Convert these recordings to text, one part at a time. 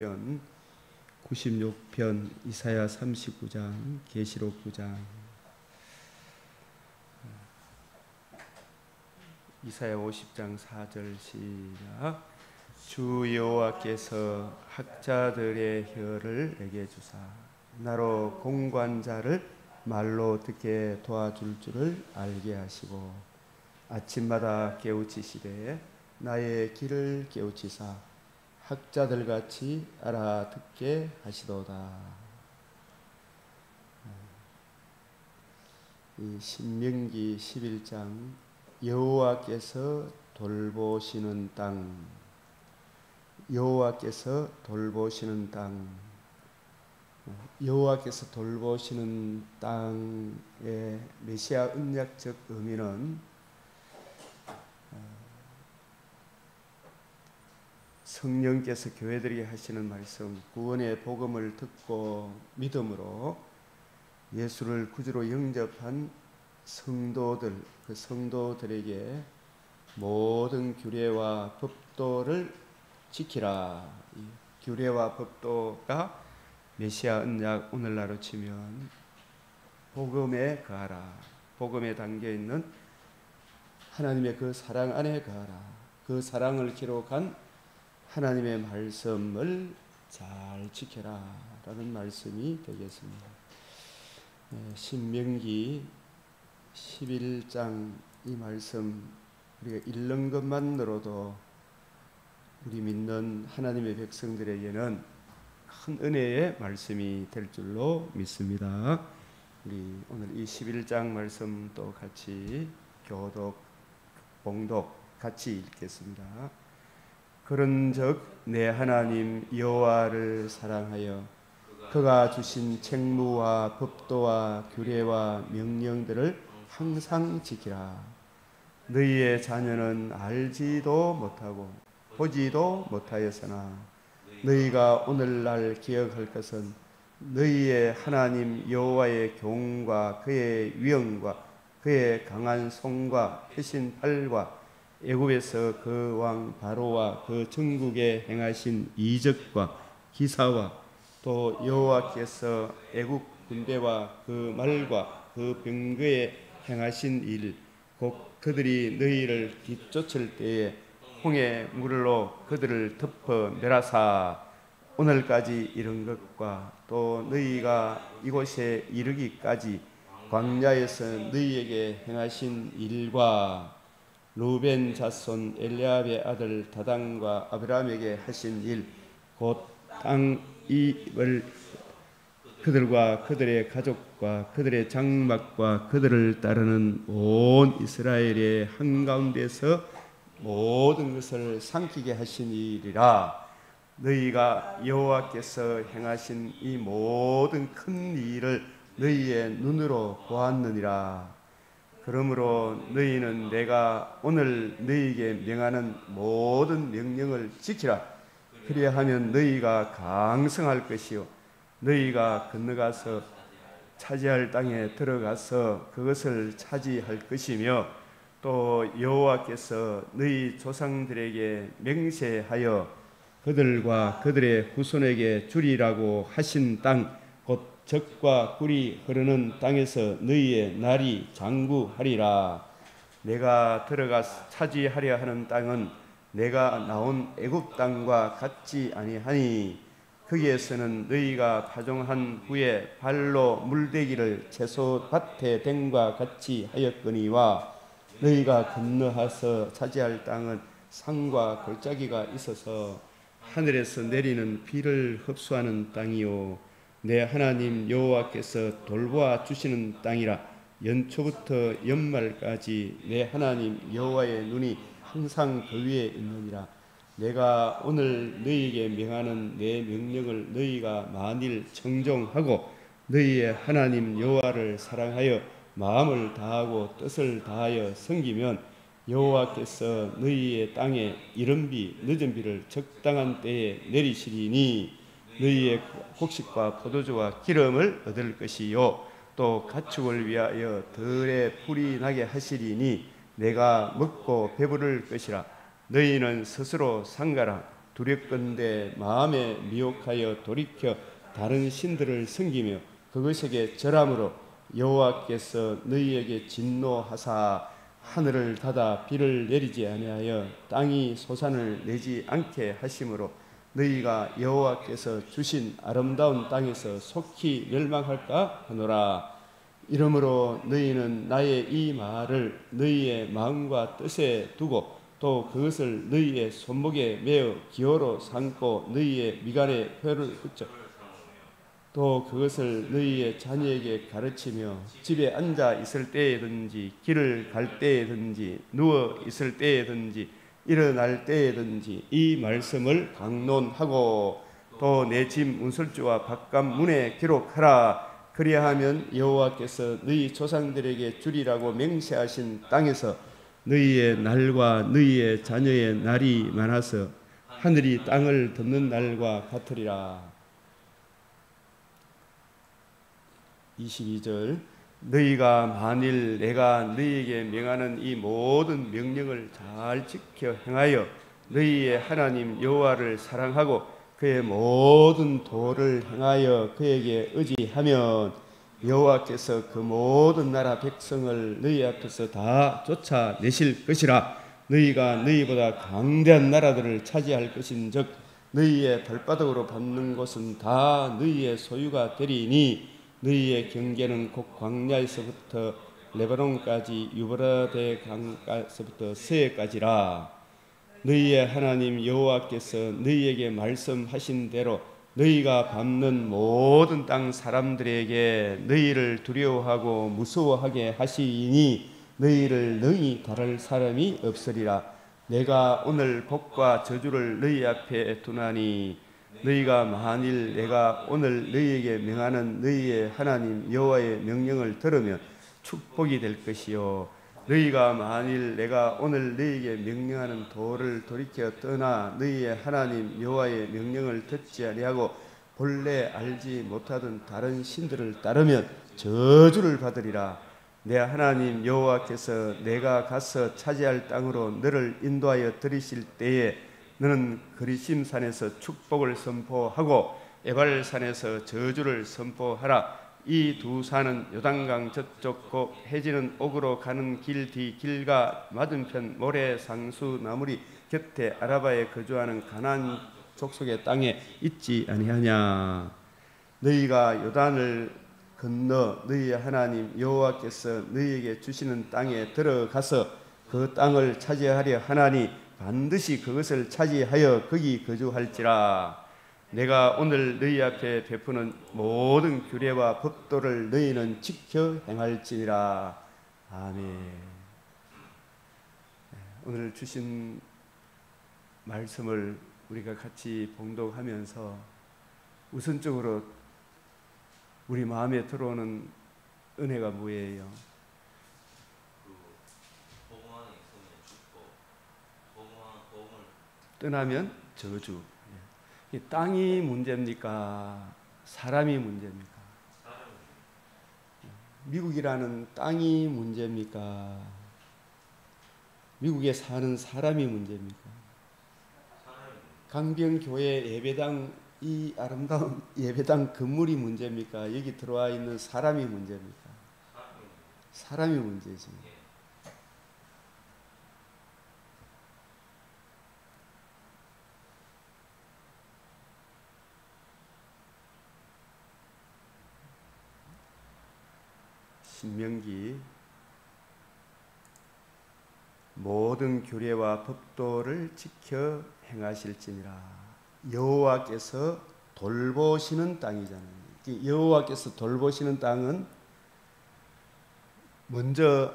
편 96편, 이사야 39장, 계시록 9장. 이사야 50장 4절 시작. 주 여호와께서 학자들의 혀를 내게 주사 나로 공관자를 말로 듣게 도와줄 줄을 알게 하시고 아침마다 깨우치시되 나의 길을 깨우치사 학자들같이 알아듣게 하시도다. 이 신명기 11장 여호와께서 돌보시는 땅, 여호와께서 돌보시는 땅, 여호와께서 돌보시는 땅의 메시아 언약적 의미는 성령께서 교회들에게 하시는 말씀, 구원의 복음을 듣고 믿음으로 예수를 구주로 영접한 성도들, 그 성도들에게 모든 규례와 법도를 지키라. 이 규례와 법도가 메시아 언약, 오늘날로 치면 복음에 거하라. 복음에 담겨 있는 하나님의 그 사랑 안에 거하라. 그 사랑을 기록한 하나님의 말씀을 잘 지켜라 라는 말씀이 되겠습니다. 신명기 11장 이 말씀 우리가 읽는 것만으로도 우리 믿는 하나님의 백성들에게는 큰 은혜의 말씀이 될 줄로 믿습니다. 우리 오늘 이 11장 말씀 또 같이 교독, 봉독 같이 읽겠습니다. 그런즉 내 하나님 여호와를 사랑하여 그가 주신 책무와 법도와 규례와 명령들을 항상 지키라. 너희의 자녀는 알지도 못하고 보지도 못하였으나 너희가 오늘날 기억할 것은 너희의 하나님 여호와의 교훈과 그의 위엄과 그의 강한 손과 펴신 팔과 애굽에서 그 왕 바로와 그 전국에 행하신 이적과 기사와 또 여호와께서 애굽 군대와 그 말과 그 병거에 행하신 일, 곧 그들이 너희를 뒤쫓을 때에 홍해 물로 그들을 덮어 멸하사 오늘까지 이른 것과 또 너희가 이곳에 이르기까지 광야에서 너희에게 행하신 일과 루벤 자손 엘리압의 아들 다단과 아브라함에게 하신 일, 곧 땅 입을 그들과 그들의 가족과 그들의 장막과 그들을 따르는 온 이스라엘의 한가운데서 모든 것을 삼키게 하신 일이라. 너희가 여호와께서 행하신 이 모든 큰 일을 너희의 눈으로 보았느니라. 그러므로 너희는 내가 오늘 너희에게 명하는 모든 명령을 지키라. 그리하면 너희가 강성할 것이요 너희가 건너가서 차지할 땅에 들어가서 그것을 차지할 것이며 또 여호와께서 너희 조상들에게 맹세하여 그들과 그들의 후손에게 주리라고 하신 땅, 곧 젖과 꿀이 흐르는 땅에서 너희의 날이 장구하리라. 내가 들어가서 차지하려 하는 땅은 내가 나온 애굽 땅과 같지 아니하니 거기에서는 너희가 파종한 후에 발로 물대기를 채소밭에 댐과 같이 하였거니와 너희가 건너가서 차지할 땅은 산과 골짜기가 있어서 하늘에서 내리는 비를 흡수하는 땅이요 내 하나님 여호와께서 돌보아 주시는 땅이라. 연초부터 연말까지 내 하나님 여호와의 눈이 항상 그 위에 있느니라. 내가 오늘 너희에게 명하는 내 명령을 너희가 만일 청종하고 너희의 하나님 여호와를 사랑하여 마음을 다하고 뜻을 다하여 섬기면 여호와께서 너희의 땅에 이른 비 늦은 비를 적당한 때에 내리시리니 너희의 곡식과 포도주와 기름을 얻을 것이요 또 가축을 위하여 들에 풀이 나게 하시리니 내가 먹고 배부를 것이라. 너희는 스스로 상가라. 두렵건대 마음에 미혹하여 돌이켜 다른 신들을 섬기며 그것에게 절함으로 여호와께서 너희에게 진노하사 하늘을 닫아 비를 내리지 아니하여 땅이 소산을 내지 않게 하심으로 너희가 여호와께서 주신 아름다운 땅에서 속히 멸망할까 하노라. 이러므로 너희는 나의 이 말을 너희의 마음과 뜻에 두고 또 그것을 너희의 손목에 매어 기호로 삼고 너희의 미간에 혀를 붙여 또 그것을 너희의 자녀에게 가르치며 집에 앉아 있을 때에든지 길을 갈 때에든지 누워 있을 때에든지 일어날 때에든지 이 말씀을 강론하고 또 내 집 문설주와 바깥 문에 기록하라. 그리하면 여호와께서 너희 조상들에게 주리라고 맹세하신 땅에서 너희의 날과 너희의 자녀의 날이 많아서 하늘이 땅을 덮는 날과 같으리라. 22절 너희가 만일 내가 너희에게 명하는 이 모든 명령을 잘 지켜 행하여 너희의 하나님 여호와를 사랑하고 그의 모든 도를 행하여 그에게 의지하면 여호와께서 그 모든 나라 백성을 너희 앞에서 다 쫓아내실 것이라. 너희가 너희보다 강대한 나라들을 차지할 것인즉 너희의 발바닥으로 밟는 곳은 다 너희의 소유가 되리니 너희의 경계는 곧 광야에서부터 레바논까지 유브라데 강가서부터 서해까지라. 너희의 하나님 여호와께서 너희에게 말씀하신 대로 너희가 밟는 모든 땅 사람들에게 너희를 두려워하고 무서워하게 하시니 너희를 능히 다룰 사람이 없으리라. 내가 오늘 복과 저주를 너희 앞에 두나니 너희가 만일 내가 오늘 너희에게 명하는 너희의 하나님 여호와의 명령을 들으면 축복이 될 것이요 너희가 만일 내가 오늘 너희에게 명령하는 도를 돌이켜 떠나 너희의 하나님 여호와의 명령을 듣지 아니하고 본래 알지 못하던 다른 신들을 따르면 저주를 받으리라. 내 하나님 여호와께서 내가 가서 차지할 땅으로 너를 인도하여 들이실 때에 너는 그리심산에서 축복을 선포하고 에발산에서 저주를 선포하라. 이 두 산은 요단강 저쪽 곧 해지는 옥으로 가는 길 뒤 길과 맞은편 모래 상수 나무리 곁에 아라바에 거주하는 가나안 족속의 땅에 있지 아니하냐. 너희가 요단을 건너 너희의 하나님 여호와께서 너희에게 주시는 땅에 들어가서 그 땅을 차지하려 하나니 반드시 그것을 차지하여 거기 거주할지라. 내가 오늘 너희 앞에 베푸는 모든 규례와 법도를 너희는 지켜 행할지니라. 아멘. 오늘 주신 말씀을 우리가 같이 봉독하면서 우선적으로 우리 마음에 들어오는 은혜가 뭐예요? 떠나면 저주. 이 땅이 문제입니까? 사람이 문제입니까? 미국이라는 땅이 문제입니까? 미국에 사는 사람이 문제입니까? 강병교회 예배당 이 아름다운 예배당 건물이 문제입니까? 여기 들어와 있는 사람이 문제입니까? 사람이 문제지. 신명기 모든 규례와 법도를 지켜 행하실지니라. 여호와께서 돌보시는 땅이잖아요. 여호와께서 돌보시는 땅은 먼저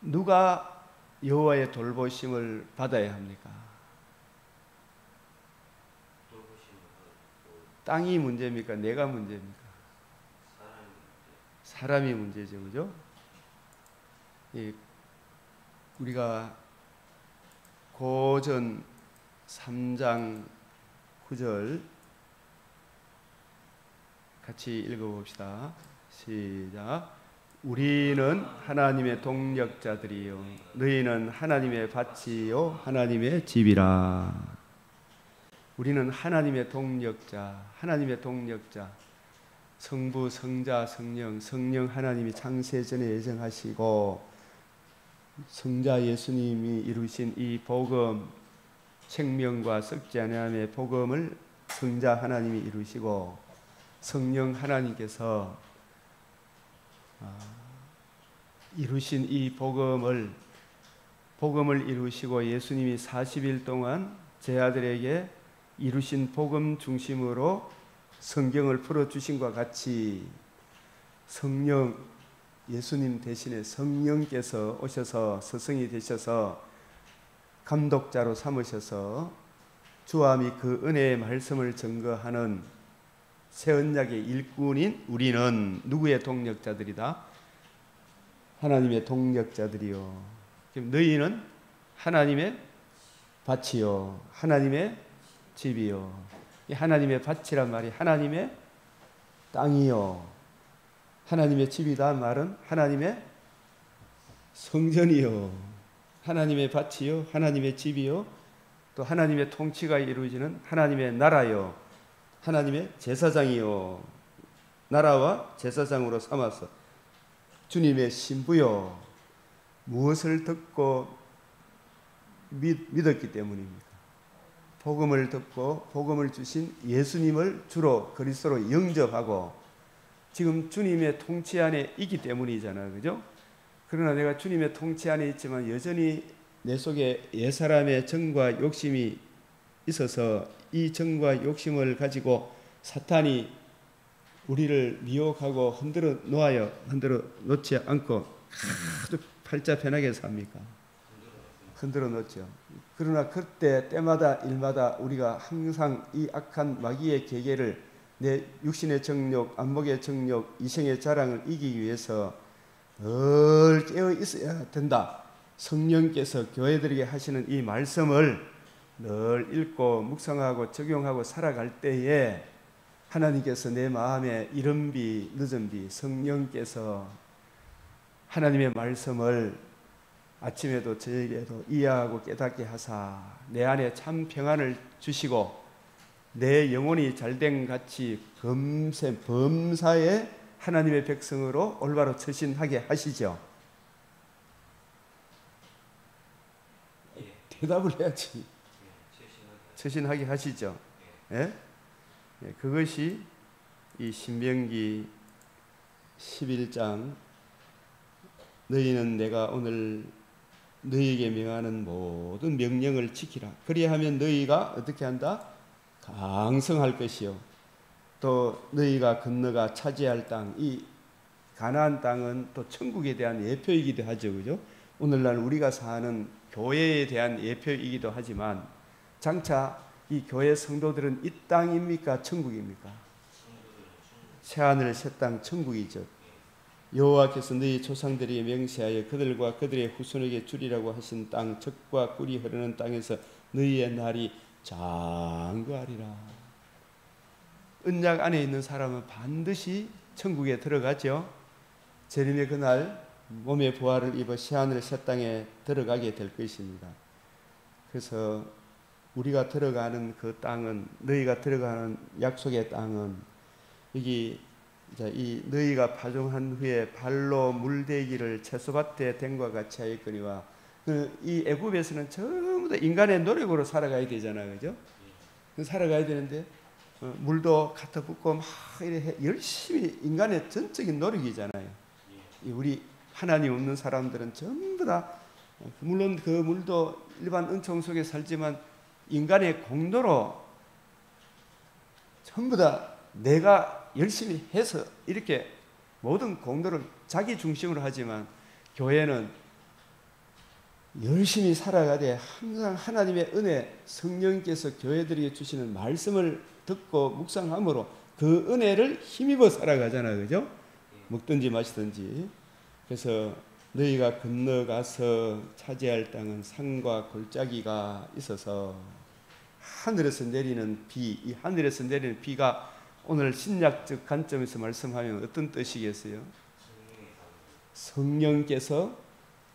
누가 여호와의 돌보심을 받아야 합니까? 땅이 문제입니까? 내가 문제입니까? 사람이 문제죠, 그죠? 우리가 고전 3장 9절 같이 읽어봅시다. 시작. 우리는 하나님의 동력자들이요 너희는 하나님의 밭이요 하나님의 집이라. 우리는 하나님의 동력자, 하나님의 동력자, 성부, 성자, 성령, 성령 하나님이 창세전에 예정하시고 성자 예수님이 이루신 이 복음, 생명과 썩지 아니함의 복음을 성자 하나님이 이루시고 성령 하나님께서 이루신 이 복음을 이루시고 예수님이 40일 동안 제 아들에게 이루신 복음 중심으로 성경을 풀어주신과 같이 성령, 예수님 대신에 성령께서 오셔서 스승이 되셔서 감독자로 삼으셔서 주와 및 그 은혜의 말씀을 증거하는 새 언약의 일꾼인 우리는 누구의 동력자들이다? 하나님의 동력자들이요. 너희는 하나님의 밭이요, 하나님의 집이요. 이 하나님의 밭이란 말이 하나님의 땅이요, 하나님의 집이다 말은 하나님의 성전이요, 하나님의 밭이요, 하나님의 집이요, 또 하나님의 통치가 이루어지는 하나님의 나라요, 하나님의 제사장이요, 나라와 제사장으로 삼아서 주님의 신부요. 무엇을 듣고 믿었기 때문입니다. 복음을 듣고 복음을 주신 예수님을 주로 그리스도로 영접하고 지금 주님의 통치 안에 있기 때문이잖아요. 그죠? 그러나 내가 주님의 통치 안에 있지만 여전히 내 속에 옛사람의 정과 욕심이 있어서 이 정과 욕심을 가지고 사탄이 우리를 미혹하고 흔들어 놓지 않고 아주 팔자 편하게 삽니까? 흔들어 놓죠. 그러나 그때 때마다 일마다 우리가 항상 이 악한 마귀의 계계를 내 육신의 정욕, 안목의 정욕, 이생의 자랑을 이기기 위해서 늘 깨어 있어야 된다. 성령께서 교회들에게 하시는 이 말씀을 늘 읽고 묵상하고 적용하고 살아갈 때에 하나님께서 내 마음에 이른 비 늦은 비 성령께서 하나님의 말씀을 아침에도 저녁에도 이해하고 깨닫게 하사 내 안에 참 평안을 주시고 내 영혼이 잘된 같이 범사에 하나님의 백성으로 올바로 처신하게 하시죠. 대답을 해야지. 처신하게 하시죠. 예? 그것이 이 신명기 11장 너희는 내가 오늘 너희에게 명하는 모든 명령을 지키라. 그리하면 너희가 어떻게 한다? 강성할 것이요. 또 너희가 건너가 차지할 땅, 이 가나안 땅은 또 천국에 대한 예표이기도 하죠. 그죠? 오늘날 우리가 사는 교회에 대한 예표이기도 하지만 장차 이 교회 성도들은 이 땅입니까? 천국입니까? 새하늘 새 땅 천국이죠. 여호와께서 너희 조상들이 맹세하여 그들과 그들의 후손에게 주리라고 하신 땅, 젖과 꿀이 흐르는 땅에서 너희의 날이 장구하리라. 언약 안에 있는 사람은 반드시 천국에 들어가죠. 재림의 그날 몸의 부활을 입어 새하늘 새 땅에 들어가게 될 것입니다. 그래서 우리가 들어가는 그 땅은, 너희가 들어가는 약속의 땅은 여기 이 너희가 파종한 후에 발로 물대기를 채소밭에 댄과 같이 하였거니와, 이 애굽에서는 전부 다 인간의 노력으로 살아가야 되잖아요. 그죠? 살아가야 되는데 물도 갖다 붓고 막 이렇게 열심히 인간의 전적인 노력이잖아요. 우리 하나님 없는 사람들은 전부 다 물론 그 물도 일반 은총 속에 살지만 인간의 공로로 전부 다 내가 열심히 해서 이렇게 모든 공로를 자기 중심으로 하지만 교회는 열심히 살아가되 항상 하나님의 은혜, 성령께서 교회들에게 주시는 말씀을 듣고 묵상함으로 그 은혜를 힘입어 살아가잖아요. 그죠? 먹든지 마시든지. 그래서 너희가 건너가서 차지할 땅은 산과 골짜기가 있어서 하늘에서 내리는 비, 이 하늘에서 내리는 비가 오늘 신약적 관점에서 말씀하면 어떤 뜻이겠어요? 성령께서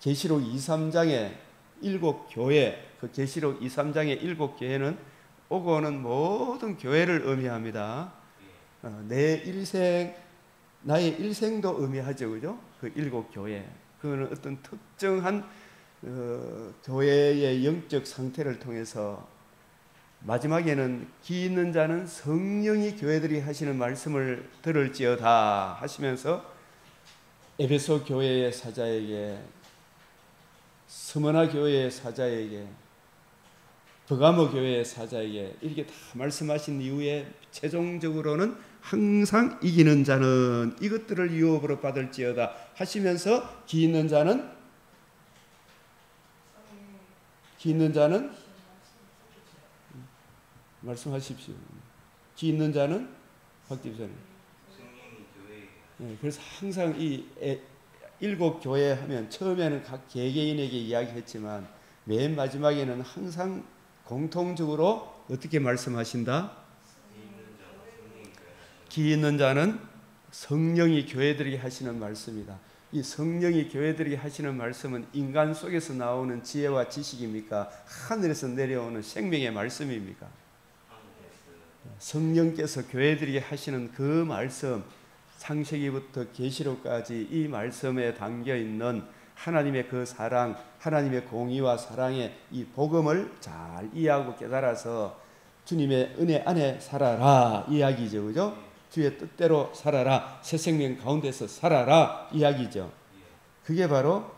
계시록 2, 3장의 일곱 교회, 그 계시록 2, 3장의 일곱 교회는 오고 오는 모든 교회를 의미합니다. 내 일생, 나의 일생도 의미하죠, 그죠? 그 일곱 교회, 그거는 어떤 특정한 교회의 영적 상태를 통해서 마지막에는 기 있는 자는 성령이 교회들이 하시는 말씀을 들을지어다 하시면서 에베소 교회의 사자에게, 스무나 교회의 사자에게, 버가모 교회의 사자에게 이렇게 다 말씀하신 이후에 최종적으로는 항상 이기는 자는 이것들을 유업으로 받을지어다 하시면서 기 있는 자는 말씀하십시오. 기 있는 자는 박집사님. 그래서 항상 이 일곱 교회 하면 처음에는 각 개개인에게 이야기했지만 맨 마지막에는 항상 공통적으로 어떻게 말씀하신다? 기 있는 자는 성령이 교회들에게 하시는 말씀이다. 이 성령이 교회들에게 하시는 말씀은 인간 속에서 나오는 지혜와 지식입니까? 하늘에서 내려오는 생명의 말씀입니까? 성령께서 교회들에게 하시는 그 말씀, 창세기부터 계시록까지 이 말씀에 담겨 있는 하나님의 그 사랑, 하나님의 공의와 사랑의 이 복음을 잘 이해하고 깨달아서 주님의 은혜 안에 살아라 이야기죠, 그죠? 주의 뜻대로 살아라, 새 생명 가운데서 살아라 이야기죠. 그게 바로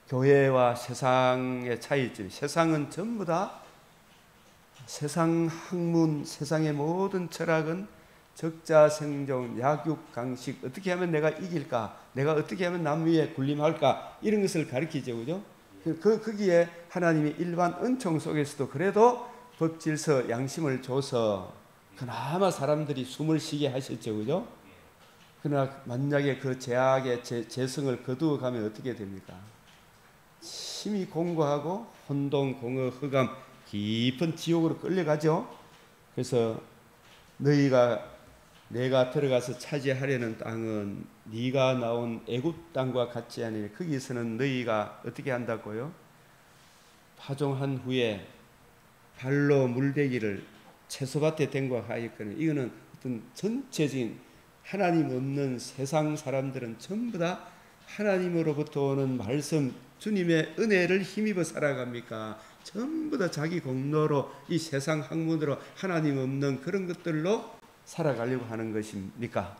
교회와 세상의 차이점. 세상은 전부 다 세상 학문, 세상의 모든 철학은 적자생존, 약육강식, 어떻게 하면 내가 이길까, 내가 어떻게 하면 남 위에 군림할까, 이런 것을 가르치죠, 그죠? 거기에 하나님이 일반 은총 속에서도 그래도 법질서, 양심을 줘서 그나마 사람들이 숨을 쉬게 하셨죠, 그죠? 그러나 만약에 그 제약의 재성을 거두어 가면 어떻게 됩니까? 심히 공고하고 혼동, 공허, 흑암, 깊은 지옥으로 끌려가죠. 그래서 내가 들어가서 차지하려는 땅은 네가 나온 애굽 땅과 같지 아니니, 거기서는 너희가 어떻게 한다고요? 파종한 후에 발로 물대기를 채소밭에 댕과 하였거든. 이거는 어떤 전체적인, 하나님 없는 세상 사람들은 전부 다 하나님으로부터 오는 말씀, 주님의 은혜를 힘입어 살아갑니까? 전부 다 자기 공로로, 이 세상 학문으로, 하나님 없는 그런 것들로 살아가려고 하는 것입니까?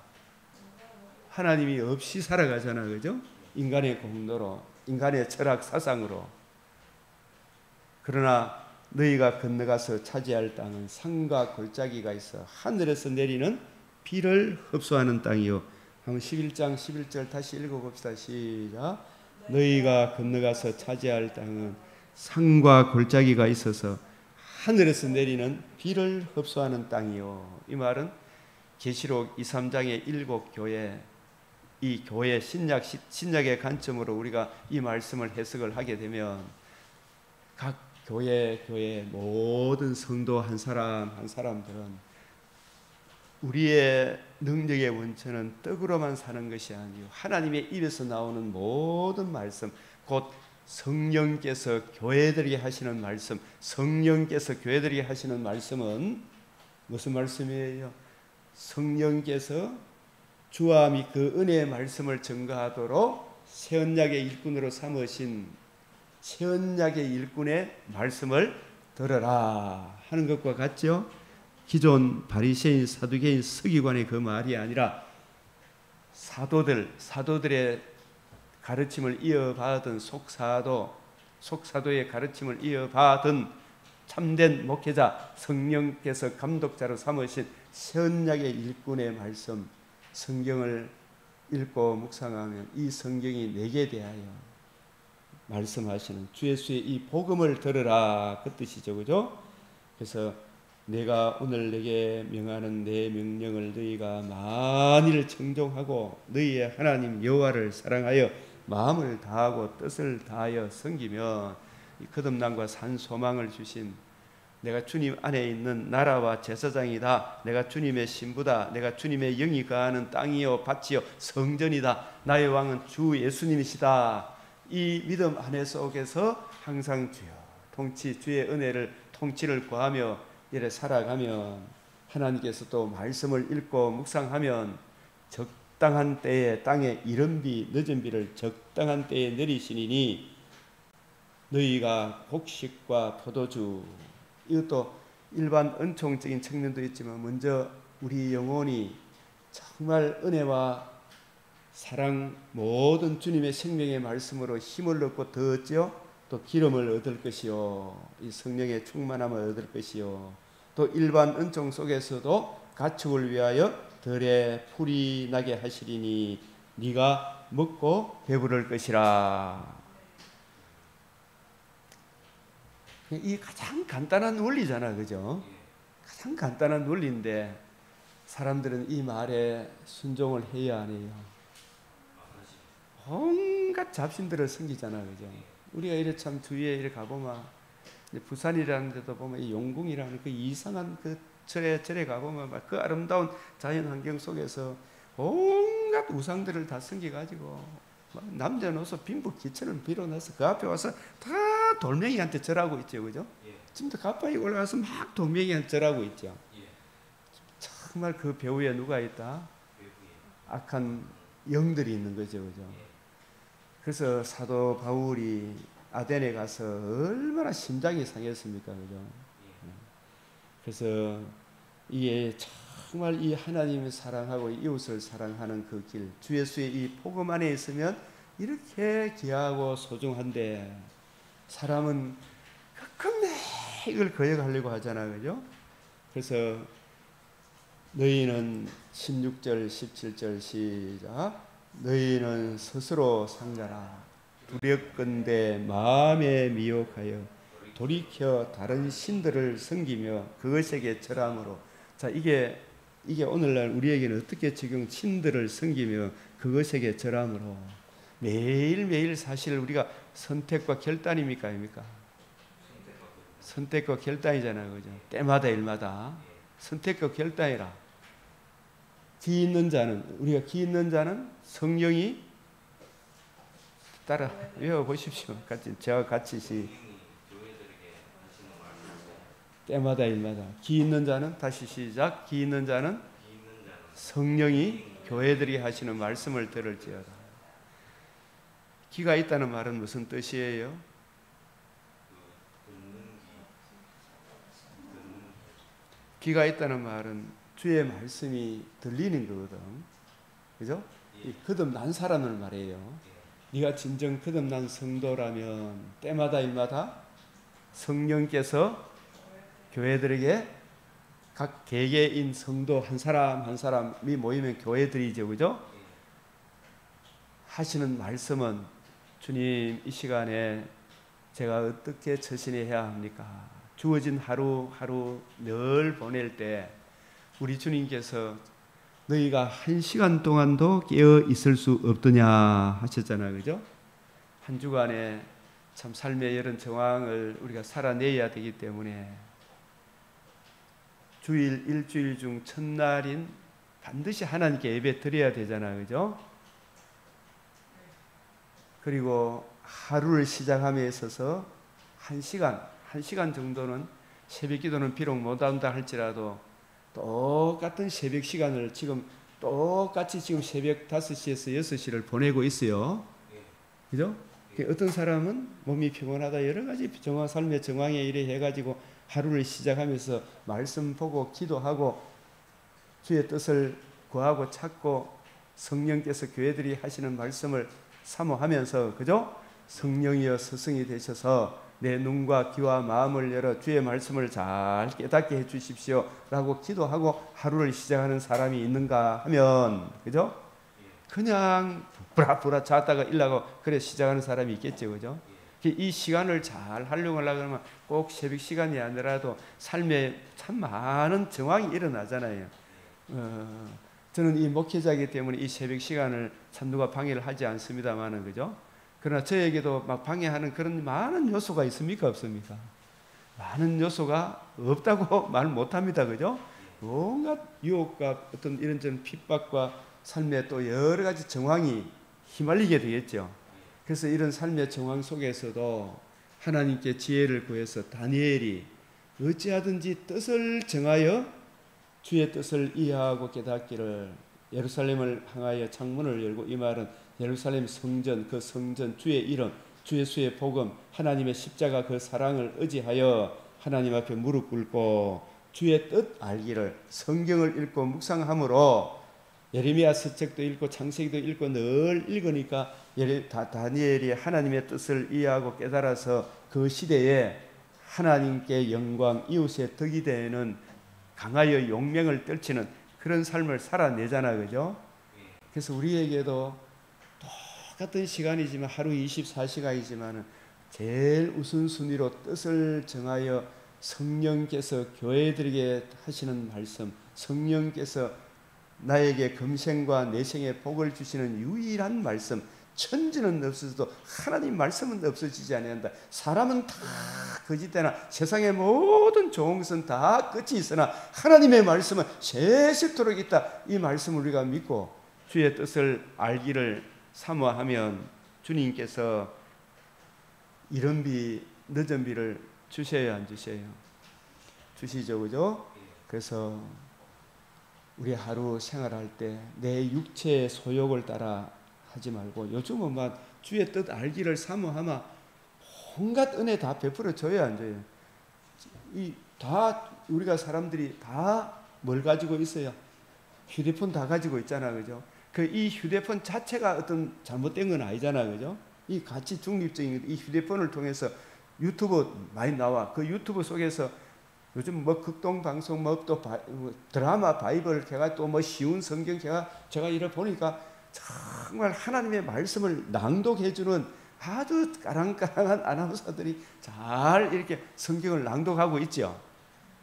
하나님이 없이 살아가잖아, 그죠? 인간의 공로로, 인간의 철학 사상으로. 그러나 너희가 건너가서 차지할 땅은 산과 골짜기가 있어 하늘에서 내리는 비를 흡수하는 땅이요. 한번 11장 11절 다시 읽어봅시다. 시작. 너희가 건너가서 차지할 땅은 산과 골짜기가 있어서 하늘에서 내리는 비를 흡수하는 땅이요. 이 말은 계시록 2, 3장의 일곱 교회, 이 교회 신약의 관점으로 우리가 이 말씀을 해석을 하게 되면 각 교회 모든 성도 한 사람 한 사람들은 우리의 능력의 원천은 떡으로만 사는 것이 아니요 하나님의 입에서 나오는 모든 말씀, 곧 성령께서 교회들에게 하시는 말씀, 성령께서 교회들에게 하시는 말씀은 무슨 말씀이에요? 성령께서 주와 및 그 은혜의 말씀을 증거하도록 새언약의 일꾼으로 삼으신 새언약의 일꾼의 말씀을 들어라 하는 것과 같죠? 기존 바리새인, 사두개인, 서기관의 그 말이 아니라 사도들의 가르침을 이어받은 속사도의 가르침을 이어받은 참된 목회자, 성령께서 감독자로 삼으신 새언약의 일꾼의 말씀, 성경을 읽고 묵상하면 이 성경이 내게 대하여 말씀하시는 주 예수의 이 복음을 들으라, 그 뜻이죠, 그죠? 그래서 내가 오늘 내게 명하는 내 명령을 너희가 만일 청종하고 너희의 하나님 여호와를 사랑하여 마음을 다하고 뜻을 다하여 섬기면 이 거듭남과 산 소망을 주신 내가 주님 안에 있는 나라와 제사장이다, 내가 주님의 신부다, 내가 주님의 영이 거하는 땅이요 밭이요 성전이다, 나의 왕은 주 예수님이시다, 이 믿음 안에 속에서 항상 주여 통치, 주의 은혜를 통치를 구하며 이래 살아가면 하나님께서 또 말씀을 읽고 묵상하면 적당한 때에 땅에 이른 비 늦은 비를 적당한 때에 내리시니 너희가 곡식과 포도주, 이것도 일반 은총적인 측면도 있지만 먼저 우리 영혼이 정말 은혜와 사랑 모든 주님의 생명의 말씀으로 힘을 얻고 더 얻죠. 또 기름을 얻을 것이요, 이 성령의 충만함을 얻을 것이요, 또 일반 은총 속에서도 가축을 위하여 들에 풀이 나게 하시리니 네가 먹고 배부를 것이라. 이 가장 간단한 원리잖아, 그죠? 가장 간단한 원리인데 사람들은 이 말에 순종을 해야 안 해요. 온갖 잡신들을 섬기잖아, 그죠? 우리가 이래 참 주위에 이래 가보면 부산이라는 데도 보면 이 용궁이라는 그 이상한 그 절에 가보면 막 그 아름다운 자연 환경 속에서 온갖 우상들을 다 섬겨가지고 남녀노소 빈부 기천을 빌어놔서 그 앞에 와서 다 돌멩이한테 절하고 있죠, 그죠? 지금도 가까이 올라가서 막 돌멩이한테 절하고 있죠. 정말 그 배후에 누가 있다? 악한 영들이 있는 거죠, 그죠? 그래서 사도 바울이 아덴에 가서 얼마나 심장이 상했습니까, 그죠? 그래서 이게 정말 이 하나님을 사랑하고 이웃을 사랑하는 그 길, 주 예수의 이 복음 안에 있으면 이렇게 귀하고 소중한데 사람은 끝끝내 이걸 거역하려고 하잖아, 그죠? 그래서 너희는 16절 17절 시작, 너희는 스스로 상자라 두렵건대 마음에 미혹하여 돌이켜 다른 신들을 섬기며 그것에게 절함으로. 자, 이게 오늘날 우리에게는 어떻게 지금 신들을 섬기며 그것에게 절함으로. 매일매일 사실 우리가 선택과 결단입니까, 아닙니까? 선택과 결단이잖아요, 그죠? 때마다 일마다 선택과 결단이라. 기 있는 자는, 우리가 기 있는 자는 성령이 따라 외워보십시오. 저와 같이 때마다 일마다. 기 있는 자는, 다시 시작, 기 있는 자는 성령이 교회들이 하시는 말씀을 들을지어다. 기가 있다는 말은 무슨 뜻이에요? 기가 있다는 말은 주의 말씀이 들리는 거거든, 그죠? 거듭난 사람을 말해요. 네가 진정 거듭난 성도라면 때마다 일마다 성령께서 교회들에게 각 개개인 성도 한 사람 한 사람이 모이면 교회들이죠, 그죠? 하시는 말씀은 주님, 이 시간에 제가 어떻게 처신해야 합니까? 주어진 하루하루 늘 보낼 때 우리 주님께서 너희가 한 시간 동안도 깨어 있을 수 없더냐 하셨잖아요, 그죠? 한 주간에 참 삶의 여러 정황을 우리가 살아내야 되기 때문에 주일, 일주일 중 첫날인 반드시 하나님께 예배 드려야 되잖아요, 그죠? 그리고 하루를 시작함에 있어서 한 시간 정도는 새벽 기도는 비록 못한다 할지라도 똑같은 새벽 시간을 지금 똑같이 지금 새벽 5시에서 6시를 보내고 있어요. 그죠? 어떤 사람은 몸이 피곤하다 여러 가지 삶의 정황에 이래 해가지고 하루를 시작하면서 말씀 보고 기도하고 주의 뜻을 구하고 찾고 성령께서 교회들이 하시는 말씀을 사모하면서, 그죠? 성령이여 스승이 되셔서 내 눈과 귀와 마음을 열어 주의 말씀을 잘 깨닫게 해 주십시오 라고 기도하고 하루를 시작하는 사람이 있는가 하면, 그죠? 그냥 부랴부랴 잤다가 일나고 그래 시작하는 사람이 있겠죠, 그죠? 이 시간을 잘 활용하려고 하면 꼭 새벽 시간이 아니라도 삶에 참 많은 정황이 일어나잖아요. 저는 이 목회자이기 때문에 이 새벽 시간을 참 누가 방해를 하지 않습니다만은, 그죠? 그러나 저에게도 막 방해하는 그런 많은 요소가 있습니까, 없습니까? 많은 요소가 없다고 말 못합니다, 그죠? 온갖 유혹과 어떤 이런저런 핍박과 삶의 또 여러 가지 정황이 휘말리게 되겠죠. 그래서 이런 삶의 정황 속에서도 하나님께 지혜를 구해서 다니엘이 어찌하든지 뜻을 정하여 주의 뜻을 이해하고 깨닫기를. 예루살렘을 향하여 창문을 열고, 이 말은 예루살렘 성전, 그 성전, 주의 이름, 주 예수의 복음, 하나님의 십자가 그 사랑을 의지하여 하나님 앞에 무릎 꿇고 주의 뜻 알기를, 성경을 읽고 묵상함으로, 예레미야서 책도 읽고 창세기도 읽고 늘 읽으니까 다니엘이 하나님의 뜻을 이해하고 깨달아서 그 시대에 하나님께 영광, 이웃의 덕이 되는 강하여 용맹을 떨치는 그런 삶을 살아내잖아, 그죠? 그래서 우리에게도 똑같은 시간이지만, 하루 24시간이지만 제일 우선순위로 뜻을 정하여 성령께서 교회들에게 하시는 말씀, 성령께서 나에게 금생과 내생의 복을 주시는 유일한 말씀, 천지는 없어져도 하나님 말씀은 없어지지 아니한다. 사람은 다 거짓되나 세상의 모든 좋은 것은 다 끝이 있으나 하나님의 말씀은 세세토록 있다. 이 말씀을 우리가 믿고 주의 뜻을 알기를 사모하면 주님께서 이른 비 늦은 비를 주셔야 안 주셔요? 주시죠, 그죠? 그래서 우리 하루 생활할 때 내 육체의 소욕을 따라 하지 말고, 요즘은 막 주의 뜻 알기를 사모하면 온갖 은혜 다 베풀어 줘야 안 줘요? 이 다 우리가 사람들이 다 뭘 가지고 있어요? 휴대폰 다 가지고 있잖아, 그죠? 그 이 휴대폰 자체가 어떤 잘못된 건 아니잖아, 그죠? 이 가치 중립적인 이 휴대폰을 통해서 유튜브 많이 나와. 그 유튜브 속에서 요즘 뭐 극동 방송, 뭐 또 드라마 바이블, 제가 또 뭐 쉬운 성경, 제가 이래 보니까 정말 하나님의 말씀을 낭독해주는 아주 까랑까랑한 아나운서들이 잘 이렇게 성경을 낭독하고 있죠.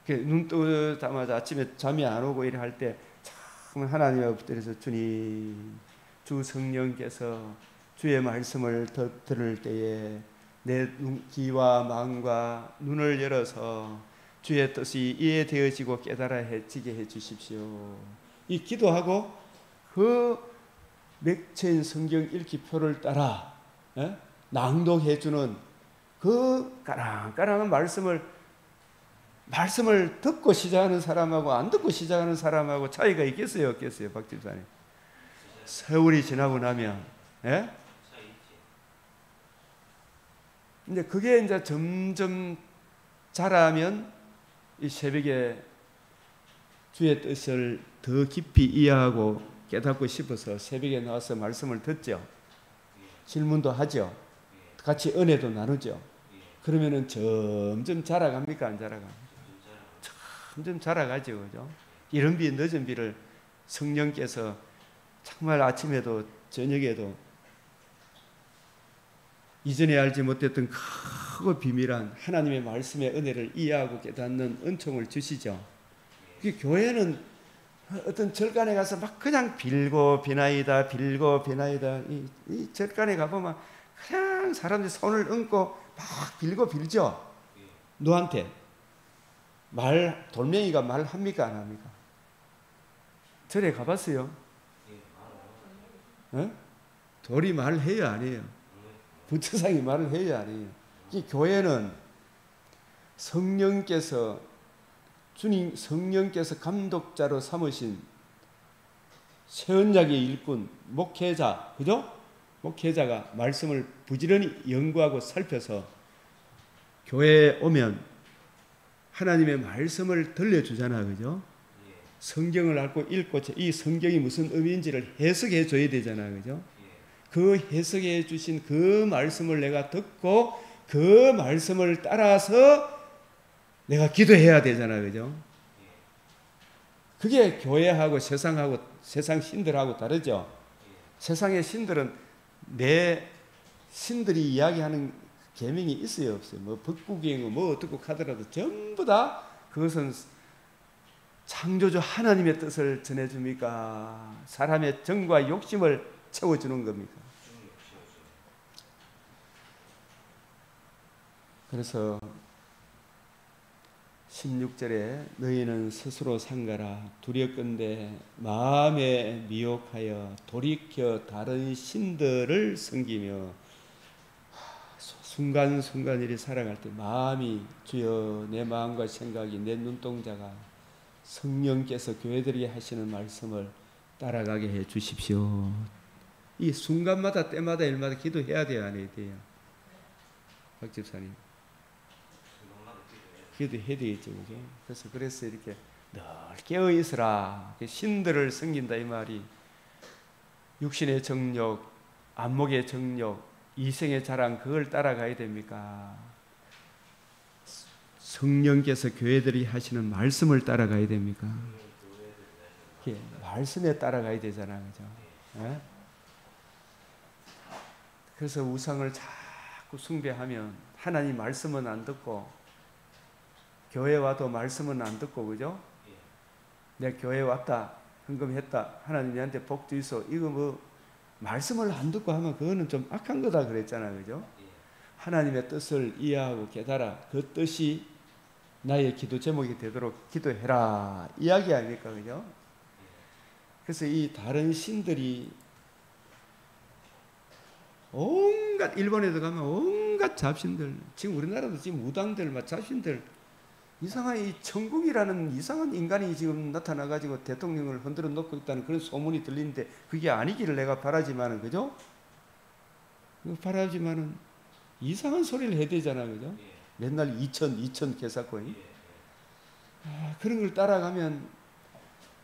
눈 뜨자마자 아침에 잠이 안 오고 이래 할 때 정말 하나님 앞에서 주님, 주 성령께서 주의 말씀을 들을 때에 내 귀와 마음과 눈을 열어서 주의 뜻이 이해되어지고 깨달아지게 해주십시오. 이 기도하고 그 맥체인 성경 읽기 표를 따라 낭독해주는 그 까랑까랑한 말씀을 듣고 시작하는 사람하고 안 듣고 시작하는 사람하고 차이가 있겠어요, 없겠어요, 박 집사님? 세월이 지나고 나면, 예? 근데 그게 이제 점점 자라면 이 새벽에 주의 뜻을 더 깊이 이해하고 깨닫고 싶어서 새벽에 나와서 말씀을 듣죠. 질문도 하죠. 같이 은혜도 나누죠. 그러면은 점점 자라갑니까, 안 자라갑니까? 점점 자라가죠, 그죠? 이른 비 늦은 비를 성령께서 정말 아침에도 저녁에도 이전에 알지 못했던 크고 비밀한 하나님의 말씀의 은혜를 이해하고 깨닫는 은총을 주시죠. 교회는 어떤 절간에 가서 막 그냥 빌고 비나이다 이 절간에 가보면 그냥 사람들이 손을 얹고 막 빌고 빌죠. 누구한테? 돌멩이가 말합니까, 안 합니까? 절에 가봤어요? 돌이 말해요, 안 해요? 부처상이 말을 해야 아니에요. 이 교회는 성령께서 감독자로 삼으신 새 언약의 일꾼 목회자, 그죠? 목회자가 말씀을 부지런히 연구하고 살펴서 교회에 오면 하나님의 말씀을 들려주잖아, 그죠? 성경을 읽고 이 성경이 무슨 의미인지를 해석해 줘야 되잖아, 그죠? 그 해석해 주신 그 말씀을 내가 듣고 그 말씀을 따라서 내가 기도해야 되잖아, 그죠? 그게 교회하고 세상 신들하고 다르죠. 세상의 신들은 내 신들이 이야기하는 계명이 있어요, 없어요? 뭐 법구경 뭐 어떻고 하더라도 전부 다 그것은 창조주 하나님의 뜻을 전해줍니까? 사람의 정과 욕심을 채워주는 겁니까? 그래서 16절에 너희는 스스로 상가라 두렵건대 마음에 미혹하여 돌이켜 다른 신들을 섬기며 순간순간 이리 살아갈 때 마음이 주여 내 마음과 생각이 내 눈동자가 성령께서 교회들에게 하시는 말씀을 따라가게 해 주십시오. 이 순간마다 때마다 일마다 기도해야 돼요, 안 해야 돼요? 박 집사님 기도해야 되겠죠, 그죠? 그래서 이렇게 늘 깨어 있으라. 신들을 섬긴다 이 말이 육신의 정욕, 안목의 정욕, 이생의 자랑 그걸 따라가야 됩니까? 성령께서 교회들이 하시는 말씀을 따라가야 됩니까? 말씀에 따라가야 되잖아요, 그죠? 네? 그래서 우상을 자꾸 숭배하면 하나님 말씀은 안 듣고 교회 와도 말씀은 안 듣고, 그죠? 내 교회 왔다, 헌금했다, 하나님 내한테 복 주이소. 이거 뭐 말씀을 안 듣고 하면 그거는 좀 악한 거다 그랬잖아요, 그죠? 하나님의 뜻을 이해하고 깨달아 그 뜻이 나의 기도 제목이 되도록 기도해라 이야기 아닙니까, 그죠? 그래서 이 다른 신들이 온갖, 일본에도 가면 온갖 잡신들, 지금 우리나라도 지금 무당들, 막 잡신들, 이상한 이 천국이라는 이상한 인간이 지금 나타나가지고 대통령을 흔들어 놓고 있다는 그런 소문이 들리는데 그게 아니기를 내가 바라지만은, 그죠? 바라지만은 이상한 소리를 해야 되잖아, 그죠? 맨날 2천 개사고. 그런 걸 따라가면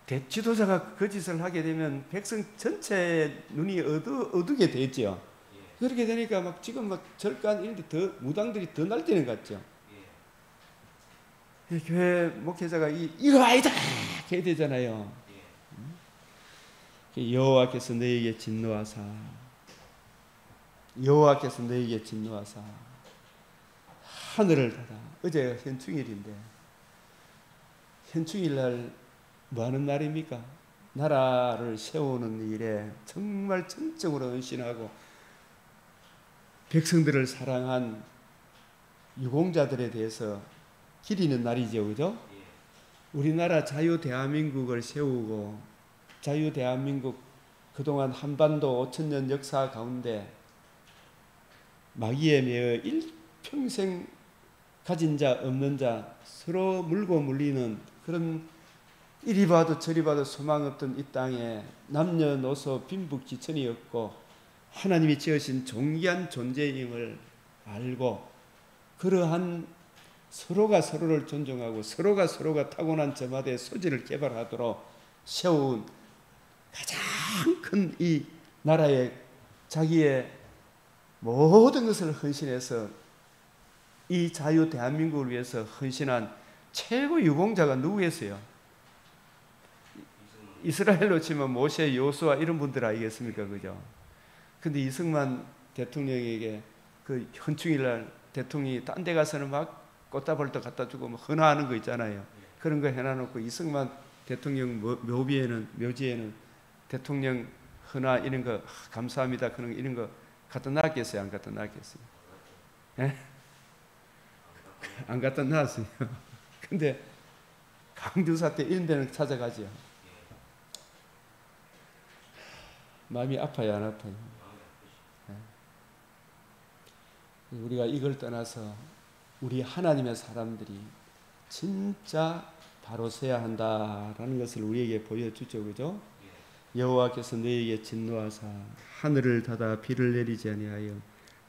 대지도자가 그 짓을 하게 되면 백성 전체 눈이 어두게 되죠. 그렇게 되니까 막 지금 막 절간 이런데 더 무당들이 더 날뛰는 것 같죠. 교회 목회자가 이거 아니다 해야 되잖아요. 여호와께서 너에게 진노하사 하늘을 닫아. 어제가 현충일인데 현충일날 뭐하는 날입니까? 나라를 세우는 일에 정말 전적으로 헌신하고 백성들을 사랑한 유공자들에 대해서 기리는 날이죠, 그죠? 우리나라 자유 대한민국을 세우고 자유 대한민국 그동안 한반도 5,000년 역사 가운데 마귀에 매여 일평생 가진 자 없는 자 서로 물고 물리는 그런 이리 봐도 저리 봐도 소망 없던 이 땅에 남녀노소 빈부귀천이 없고 하나님이 지으신 존귀한 존재임을 알고 그러한 서로가 서로를 존중하고 서로가 타고난 저마다의 소질을 개발하도록 세운 가장 큰 이 나라에 자기의 모든 것을 헌신해서 이 자유 대한민국을 위해서 헌신한 최고 유공자가 누구겠어요? 이스라엘로 치면 모세, 여호수아 이런 분들 아니겠습니까, 그죠? 근데 이승만 대통령에게 그 현충일날 대통령이 딴 데 가서는 막 꽃다발도 갖다 주고 뭐 헌화하는 거 있잖아요. 그런 거 해놔놓고 이승만 대통령 묘지에는 대통령 헌화 이런 거 감사합니다 그런 이런 거 갖다 놨겠어요, 안 갖다 놨겠어요? 예? 안 갖다 놨어요. 근데 강주사 때 이런 데는 찾아가죠. 마음이 아파요, 안 아파요? 우리가 이걸 떠나서 우리 하나님의 사람들이 진짜 바로 서야 한다라는 것을 우리에게 보여주죠, 그죠? 여호와께서 너희에게 진노하사 하늘을 닫아 비를 내리지 아니하여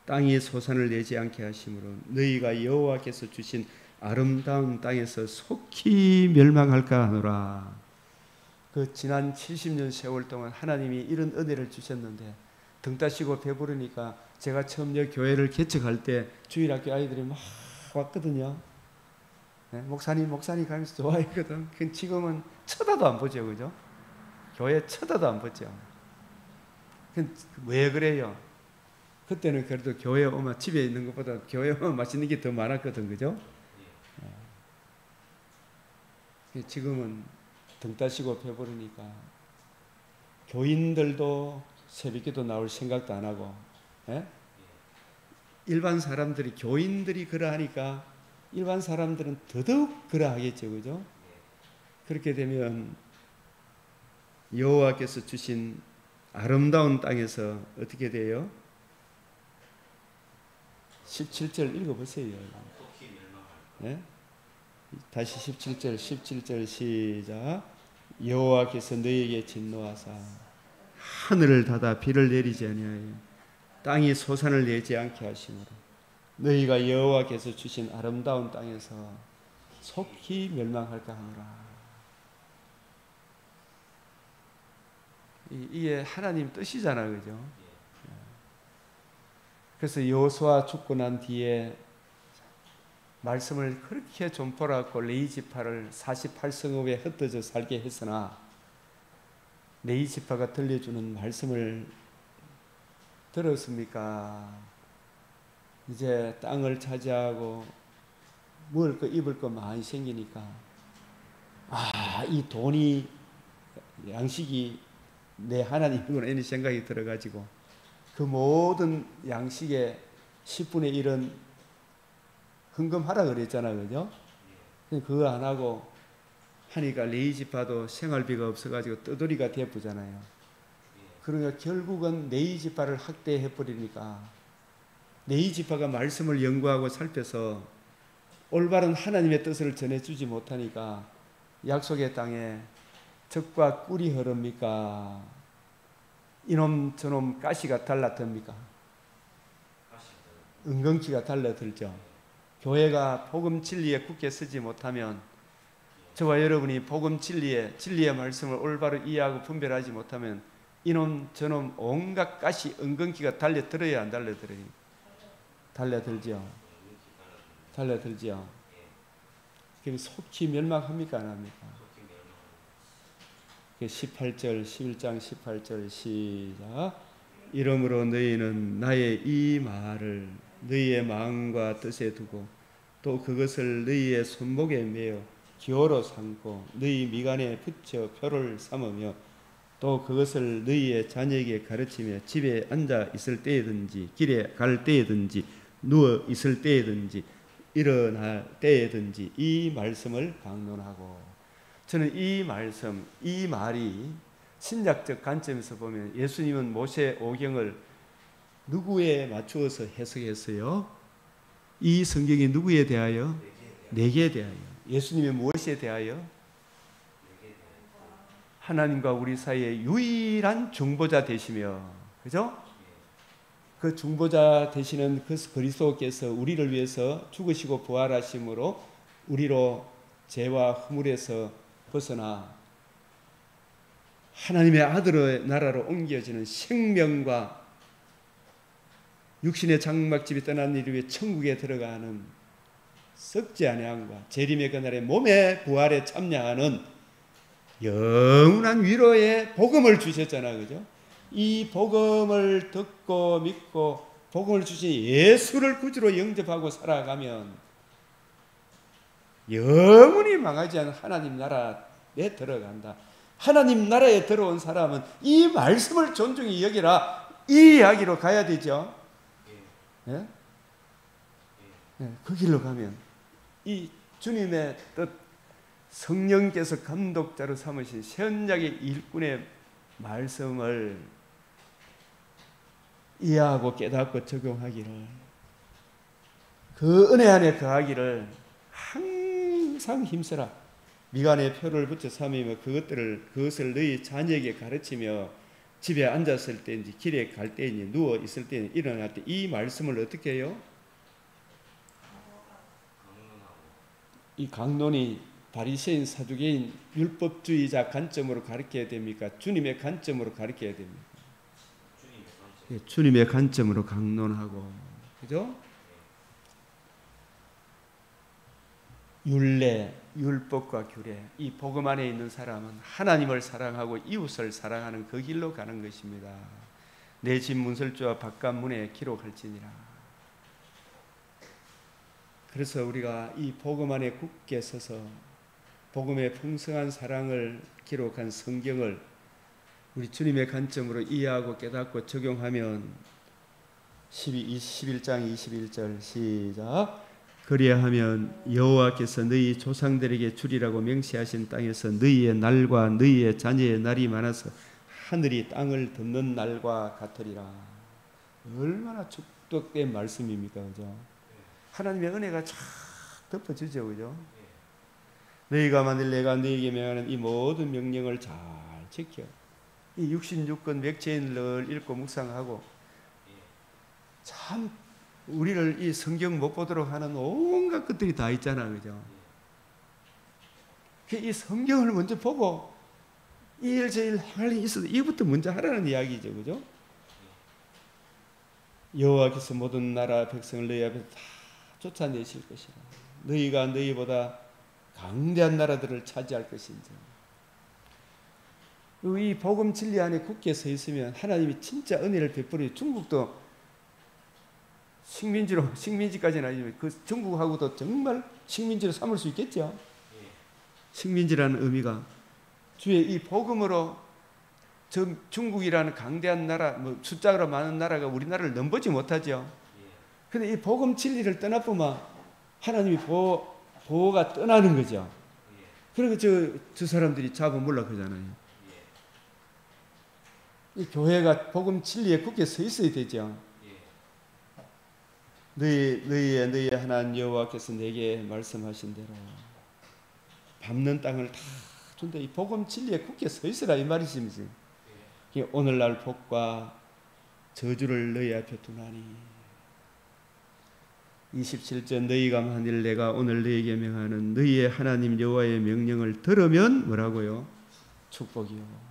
땅이 소산을 내지 않게 하심으로 너희가 여호와께서 주신 아름다운 땅에서 속히 멸망할까 하노라. 그 지난 70년 세월 동안 하나님이 이런 은혜를 주셨는데 등 따시고 배부르니까 제가 처음 교회를 개척할 때 주일학교 아이들이 막 왔거든요. 네? 목사님 가면서 좋아했거든. 지금은 쳐다도 안 보죠, 그죠? 교회 쳐다도 안 보죠. 왜 그래요? 그때는 그래도 교회 오면 집에 있는 것보다 교회 오면 맛있는 게 더 많았거든, 그죠? 지금은 등 따시고 배부르니까 교인들도 새벽기도 나올 생각도 안 하고, 예? 일반 사람들이 교인들이 그러하니까 일반 사람들은 더더욱 그러하겠죠, 그죠? 그렇게 되면 여호와께서 주신 아름다운 땅에서 어떻게 돼요? 17절 읽어보세요. 네? 다시 17절 시작. 여호와께서 너희에게 진노하사 하늘을 닫아 비를 내리지 아니하여 땅이 소산을 내지 않게 하시므로 너희가 여호와께서 주신 아름다운 땅에서 속히 멸망할까 하노라. 이게 하나님 뜻이잖아요, 그죠? 그래서 여호수아 죽고 난 뒤에 말씀을 그렇게 존포하고 레위 지파를 48성읍에 흩어져 살게 했으나 레위 지파가 들려주는 말씀을 들었습니까? 이제 땅을 차지하고 먹을 거 입을 거 많이 생기니까 이 돈이 양식이 내 하나님이구나 이런 생각이 들어가지고 그 모든 양식의 10분의 1은 헌금하라 그랬잖아, 그죠? 그거 안 하고 하니까 레위 지파도 생활비가 없어가지고 떠돌이가 되쁘잖아요. 그러니까 결국은 레위 지파를 학대해 버리니까 레위 지파가 말씀을 연구하고 살펴서 올바른 하나님의 뜻을 전해주지 못하니까 약속의 땅에 적과 꿀이 흐릅니까? 이놈 저놈 가시가 달라듭니까? 은근키가 달라들죠. 교회가 복음 진리에 굳게 서지 못하면 저와 여러분이 복음 진리의 말씀을 올바로 이해하고 분별하지 못하면 이놈 저놈 온갖 가시 은근키가 달려들어야 안 달려들어요? 달려들죠. 달려들죠. 그럼 속히 멸망합니까 안 합니까? 18절 11장 18절 시작. 이러므로 너희는 나의 이 말을 너희의 마음과 뜻에 두고 또 그것을 너희의 손목에 매어 기호로 삼고 너희 미간에 붙여 표를 삼으며 또 그것을 너희의 자녀에게 가르치며 집에 앉아 있을 때에든지 길에 갈 때에든지 누워 있을 때에든지 일어날 때에든지 이 말씀을 강론하고. 저는 이 말씀, 이 말이 신약적 관점에서 보면 예수님은 모세 오경을 누구에 맞추어서 해석했어요? 이 성경이 누구에 대하여? 내게 대하여. 예수님이 무엇에 대하여? 하나님과 우리 사이에 유일한 중보자 되시며, 그죠? 그 중보자 되시는 그 그리스도께서 우리를 위해서 죽으시고 부활하심으로 우리로 죄와 허물에서 벗어나 하나님의 아들의 나라로 옮겨지는 생명과 육신의 장막집이 떠난 일 위해 천국에 들어가는 썩지 아니함과 재림의 그날에 몸의 부활에 참여하는 영원한 위로의 복음을 주셨잖아요, 그죠? 이 복음을 듣고 믿고 복음을 주신 예수를 구주로 영접하고 살아가면 영원히 망하지 않은 하나님 나라에 들어간다. 하나님 나라에 들어온 사람은 이 말씀을 존중히 여기라, 이 이야기로 가야 되죠. 예? 예, 그 길로 가면 이 주님의 뜻, 성령께서 감독자로 삼으신 새언약의 일꾼의 말씀을 이해하고 깨닫고 적용하기를, 그 은혜 안에 거하기를 항상 힘써라. 미간에 표를 붙여 삼으며 그것을 너희 자녀에게 가르치며 집에 앉았을 때인지 길에 갈 때인지 누워 있을 때인지 일어날 때 이 말씀을 어떻게 해요? 이 강론이 바리새인 사두개인 율법주의자 관점으로 가르쳐야 됩니까? 주님의 관점으로 가르쳐야 됩니까? 주님의 관점으로 강론하고, 그죠? 율례, 율법과 규례, 이 복음 안에 있는 사람은 하나님을 사랑하고 이웃을 사랑하는 그 길로 가는 것입니다. 내 집 문설주와 바깥 문에 기록할지니라. 그래서 우리가 이 복음 안에 굳게 서서 복음의 풍성한 사랑을 기록한 성경을 우리 주님의 관점으로 이해하고 깨닫고 적용하면 11장 21절 시작. 그리하면 여호와께서 너희 조상들에게 주리라고 명시하신 땅에서 너희의 날과 너희의 자녀의 날이 많아서 하늘이 땅을 덮는 날과 같으리라. 얼마나 축복된 말씀입니까? 그죠? 하나님의 은혜가 쫙 덮어주죠. 그죠? 너희가 만일 내가 너희에게 명하는 이 모든 명령을 잘 지켜 이 66권 맥체인을 읽고 묵상하고 참 우리를 이 성경 못 보도록 하는 온갖 것들이 다 있잖아. 그죠? 이 성경을 먼저 보고 이 일 저 일 할 일이 있어도 이것부터 먼저 하라는 이야기죠. 그죠? 여호와께서 모든 나라 백성을 너희 앞에서 다 쫓아내실 것이라. 너희가 너희보다 강대한 나라들을 차지할 것인지. 이 복음 진리 안에 굳게 서 있으면 하나님이 진짜 은혜를 베풀어요. 중국도 식민지까지는 아니지만 그 중국하고도 정말 식민지로 삼을 수 있겠죠. 식민지라는 의미가 주의 이 복음으로 중국이라는 강대한 나라, 뭐 숫자로 많은 나라가 우리나라를 넘보지 못하죠. 그런데 이 복음 진리를 떠나보면 하나님이 보호가 떠나는 거죠. 그리고 저 사람들이 잡아먹으려고 그러잖아요. 이 교회가 복음 진리에 굳게 서 있어야 되죠. 너희의 하나님 여호와께서 내게 말씀하신 대로 밟는 땅을 다 준다. 이 복음 진리에 굳게 서 있으라 이 말이십니다. 오늘날 복과 저주를 너희 앞에 두나니 27절 너희가 만일 내가 오늘 너희에게 명하는 너희의 하나님 여호와의 명령을 들으면 뭐라고요? 축복이요.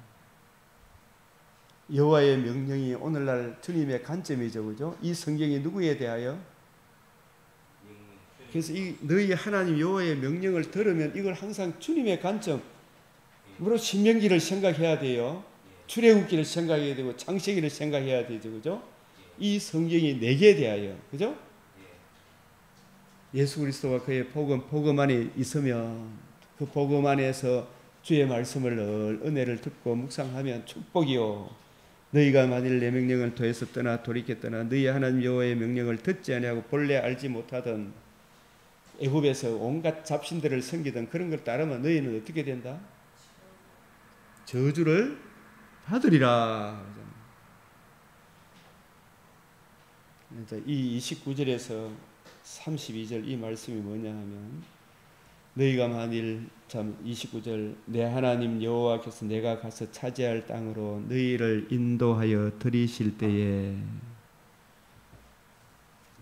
여호와의 명령이 오늘날 주님의 관점이죠. 그죠? 이 성경이 누구에 대하여? 그래서 이 너희의 하나님 여호와의 명령을 들으면 이걸 항상 주님의 관점, 물론 신명기를 생각해야 돼요. 출애굽기를 생각해야 되고 창세기를 생각해야 되죠. 그죠? 이 성경이 내게 대하여. 그죠? 예수 그리스도와 그의 복음 안에 있으면 그 복음 안에서 주의 말씀을 은혜를 듣고 묵상하면 축복이요. 너희가 만일 내 명령을 도에서 돌이켜 떠나 너희 하나님 여호와의 명령을 듣지 아니하고 본래 알지 못하던 애굽에서 온갖 잡신들을 섬기던 그런 걸 따르면 너희는 어떻게 된다? 저주를 받으리라. 이 29절에서 32절 이 말씀이 뭐냐 하면 너희가 만일 29절 내 하나님 여호와께서 내가 가서 차지할 땅으로 너희를 인도하여 들이실 때에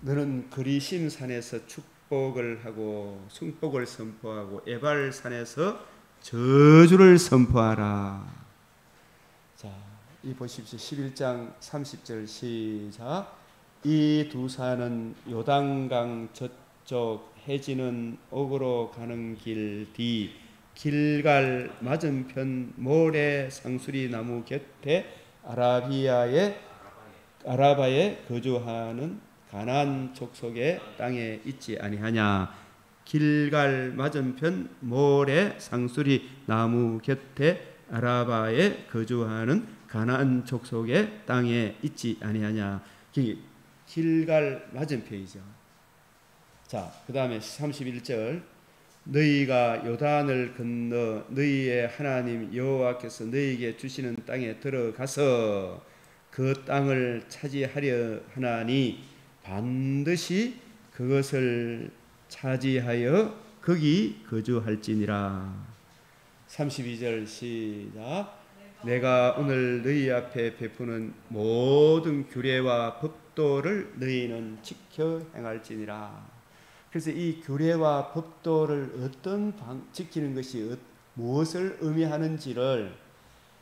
너는 그리심 산에서 축복을 하고 승복을 선포하고 에발 산에서 저주를 선포하라. 자, 이 보십시오. 11장 30절 시작. 이 두 산은 요단강 저쪽 해지는 옥으로 가는 길 뒤 길갈 맞은편 모래 상수리 나무 곁에 아라바에 거주하는 가나안 족속의 땅에 있지 아니하냐. 길갈 맞은편 모래 상수리 나무 곁에 아라바에 거주하는 가나안 족속의 땅에 있지 아니하냐. 길갈 맞은편이죠. 자, 그 다음에 31절 너희가 요단을 건너 너희의 하나님 여호와께서 너희에게 주시는 땅에 들어가서 그 땅을 차지하려 하나니 반드시 그것을 차지하여 거기 거주할지니라. 32절 시작. 내가 오늘 너희 앞에 베푸는 모든 규례와 법도를 너희는 지켜 행할지니라. 그래서 이 규례와 법도를 지키는 것이 무엇을 의미하는지를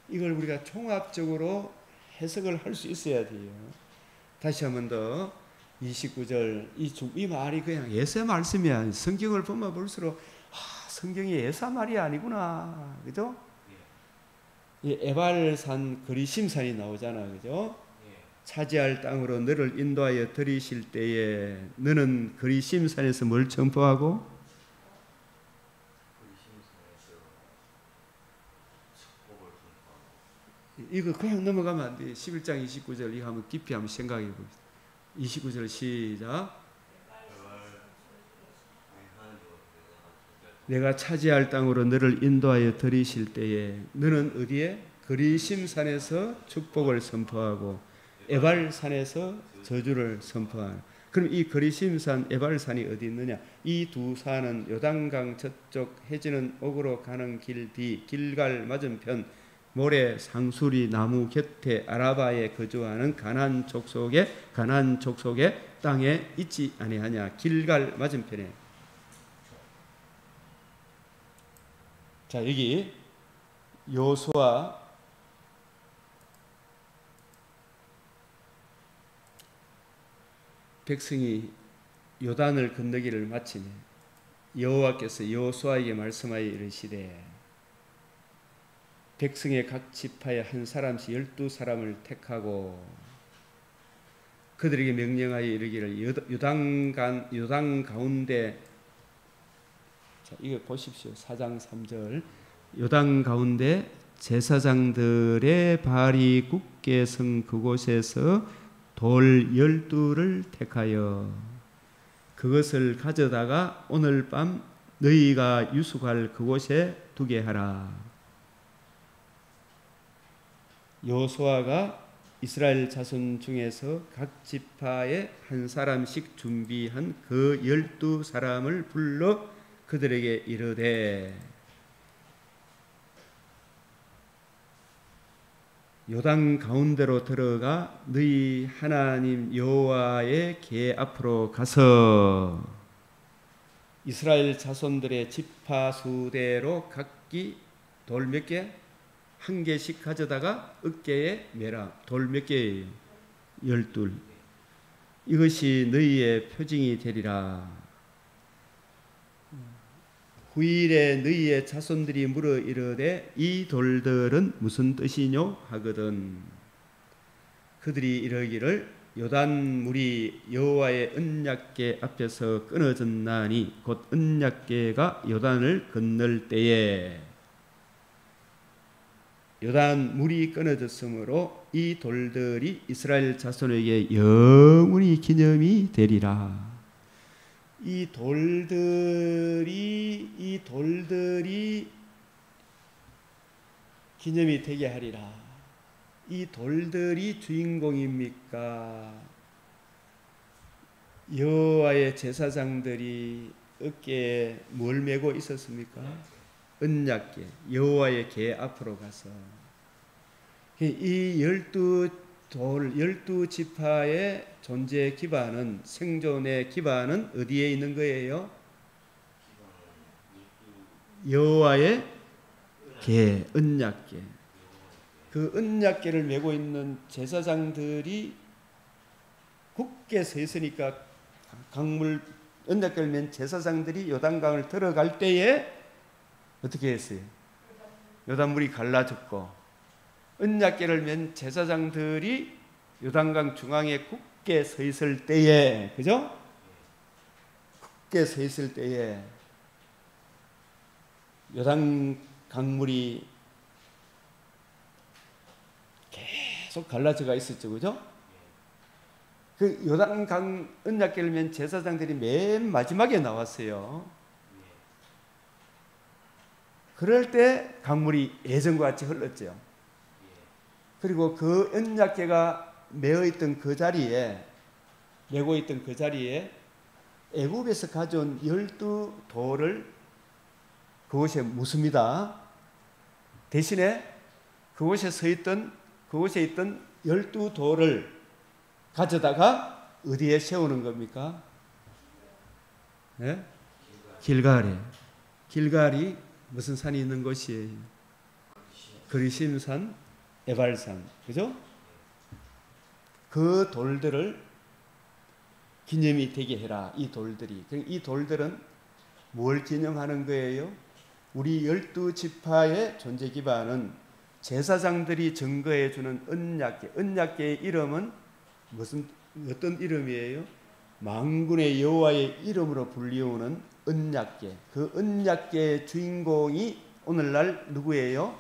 이걸 우리가 종합적으로 해석을 할 수 있어야 돼요. 다시 한 번 더 29절 이 말이 그냥 예사 말씀이야. 성경을 보면 볼수록 성경이 예사 말이 아니구나. 그죠? 이 에발산 그리심산이 나오잖아. 그죠? 차지할 땅으로 너를 인도하여 들이실 때에 너는 그리심산에서 뭘 선포하고? 이거 그냥 넘어가면 안 돼. 11장 29절 이거 한번 깊이 한번 생각해 봅시다. 29절 시작. 내가 차지할 땅으로 너를 인도하여 들이실 때에 너는 어디에? 그리심산에서 축복을 선포하고 에발산에서 저주를 선포하는. 그럼 이 거리심산 에발산이 어디 있느냐? 이 두 산은 요단강 저쪽 해지는 옥으로 가는 길 뒤 길갈 맞은편 모래 상수리 나무 곁에 아라바에 거주하는 가나안 족속의 땅에 있지 아니하냐? 길갈 맞은편에. 자, 여기 여호수아 백성이 요단을 건너기를 마치네. 여호와께서 여호수아에게 말씀하여 이르시되 백성의 각 지파에 한 사람씩 12사람을 택하고 그들에게 명령하여 이르기를 요단 가운데, 자, 이거 보십시오. 4장 3절. 요단 가운데 제사장들의 발이 굳게 선 그곳에서 돌 12를 택하여 그것을 가져다가 오늘 밤 너희가 유숙할 그곳에 두게 하라. 여호수아가 이스라엘 자손 중에서 각 지파에 한 사람씩 준비한 그 12사람을 불러 그들에게 이르되 요단 가운데로 들어가 너희 하나님 여호와의 궤 앞으로 가서 이스라엘 자손들의 지파 수대로 각기 돌 몇 개? 한 개씩 가져다가 어깨에 매라. 돌 몇 개예요? 12. 이것이 너희의 표징이 되리라. 후일에 너희의 자손들이 물어 이르되 이 돌들은 무슨 뜻이뇨 하거든 그들이 이르기를 요단 물이 여호와의 언약궤 앞에서 끊어졌나니 곧 언약궤가 요단을 건널 때에 요단 물이 끊어졌으므로 이 돌들이 이스라엘 자손에게 영원히 기념이 되리라. 이 돌들이 기념이 되게 하리라. 이 돌들이 주인공입니까? 여호와의 제사장들이 어깨에 뭘 메고 있었습니까? 언약궤, 여호와의 궤 앞으로 가서 이 12지파의 존재 기반은, 생존의 기반은 어디에 있는 거예요? 여호와의 궤, 언약궤. 그 언약궤를 메고 있는 제사장들이 굳게 서 있으니까 강물 언약궤를 맨 제사장들이 요단강을 들어갈 때에 어떻게 했어요? 요단물이 갈라졌고 언약궤를 맨 제사장들이 요단강 중앙에 굳게 서 있을 때에, 그죠? 굳게 서 있을 때에 요단 강물이 계속 갈라져가 있었죠, 그죠? 그 요단강 언약궤를 맨 제사장들이 맨 마지막에 나왔어요. 그럴 때 강물이 예전과 같이 흘렀죠. 그리고 그 언약궤가 메고 있던 그 자리에 애굽에서 가져온 12돌을 그곳에 묻습니다. 대신에 그곳에 있던 12돌을 가져다가 어디에 세우는 겁니까? 네? 길갈이 무슨 산이 있는 곳이에요? 거리심산, 에발산, 그죠? 그 돌들을 기념이 되게 해라. 이 돌들은 뭘 기념하는 거예요? 우리 12지파의 존재 기반은 제사장들이 증거해 주는 언약궤의 이름은 어떤 이름이에요? 만군의 여호와의 이름으로 불리우는 언약궤. 그 언약궤의 주인공이 오늘날 누구예요?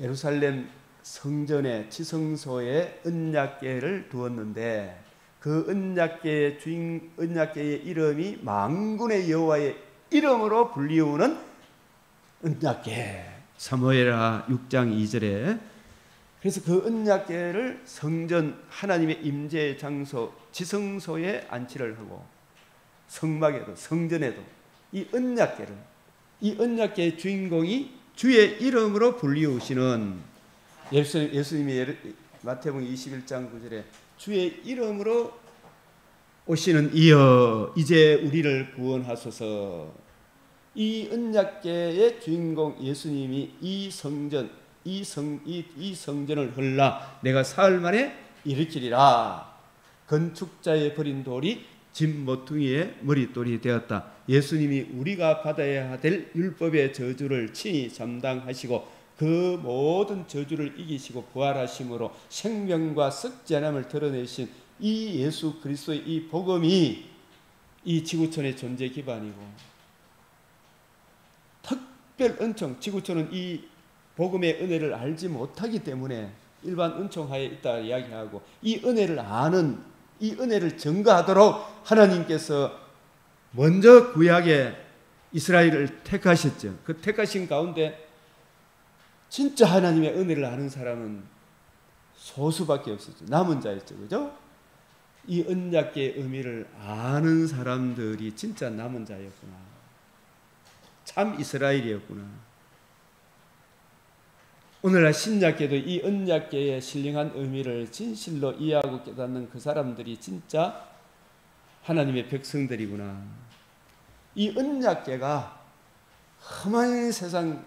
예루살렘 성전의 지성소에 언약궤를 두었는데 그 언약궤의 이름이 만군의 여호와의 이름으로 불리우는 언약궤. 사무엘하 6장 2절에 그래서 그 언약궤를 성전 하나님의 임재의 장소 지성소에 안치를 하고 성막에도 성전에도 이 언약궤의 주인공이 주의 이름으로 불리우시는 예수님이 마태복음 21장 9절에 주의 이름으로 오시는 이여 이제 우리를 구원하소서. 이 언약궤의 주인공 예수님이 이 성전을 헐라 내가 사흘 만에 일으키리라. 건축자의 버린 돌이 집 모퉁이의 머릿돌이 되었다. 예수님이 우리가 받아야 될 율법의 저주를 친히 담당하시고 그 모든 저주를 이기시고 부활하심으로 생명과 썩지 않음을 드러내신 이 예수 그리스도의 이 복음이 이 지구촌의 존재 기반이고, 특별 은총, 지구촌은 이 복음의 은혜를 알지 못하기 때문에 일반 은총하에 있다 이야기하고, 이 은혜를 아는, 이 은혜를 증거하도록 하나님께서 먼저 구약에 이스라엘을 택하셨죠. 그 택하신 가운데 진짜 하나님의 은혜를 아는 사람은 소수밖에 없었죠. 남은 자였죠. 그죠? 이 언약궤의 의미를 아는 사람들이 진짜 남은 자였구나. 참 이스라엘이었구나. 오늘날 신약궤도 이 언약궤의 신령한 의미를 진실로 이해하고 깨닫는 그 사람들이 진짜 하나님의 백성들이구나. 이 언약궤가 험한 세상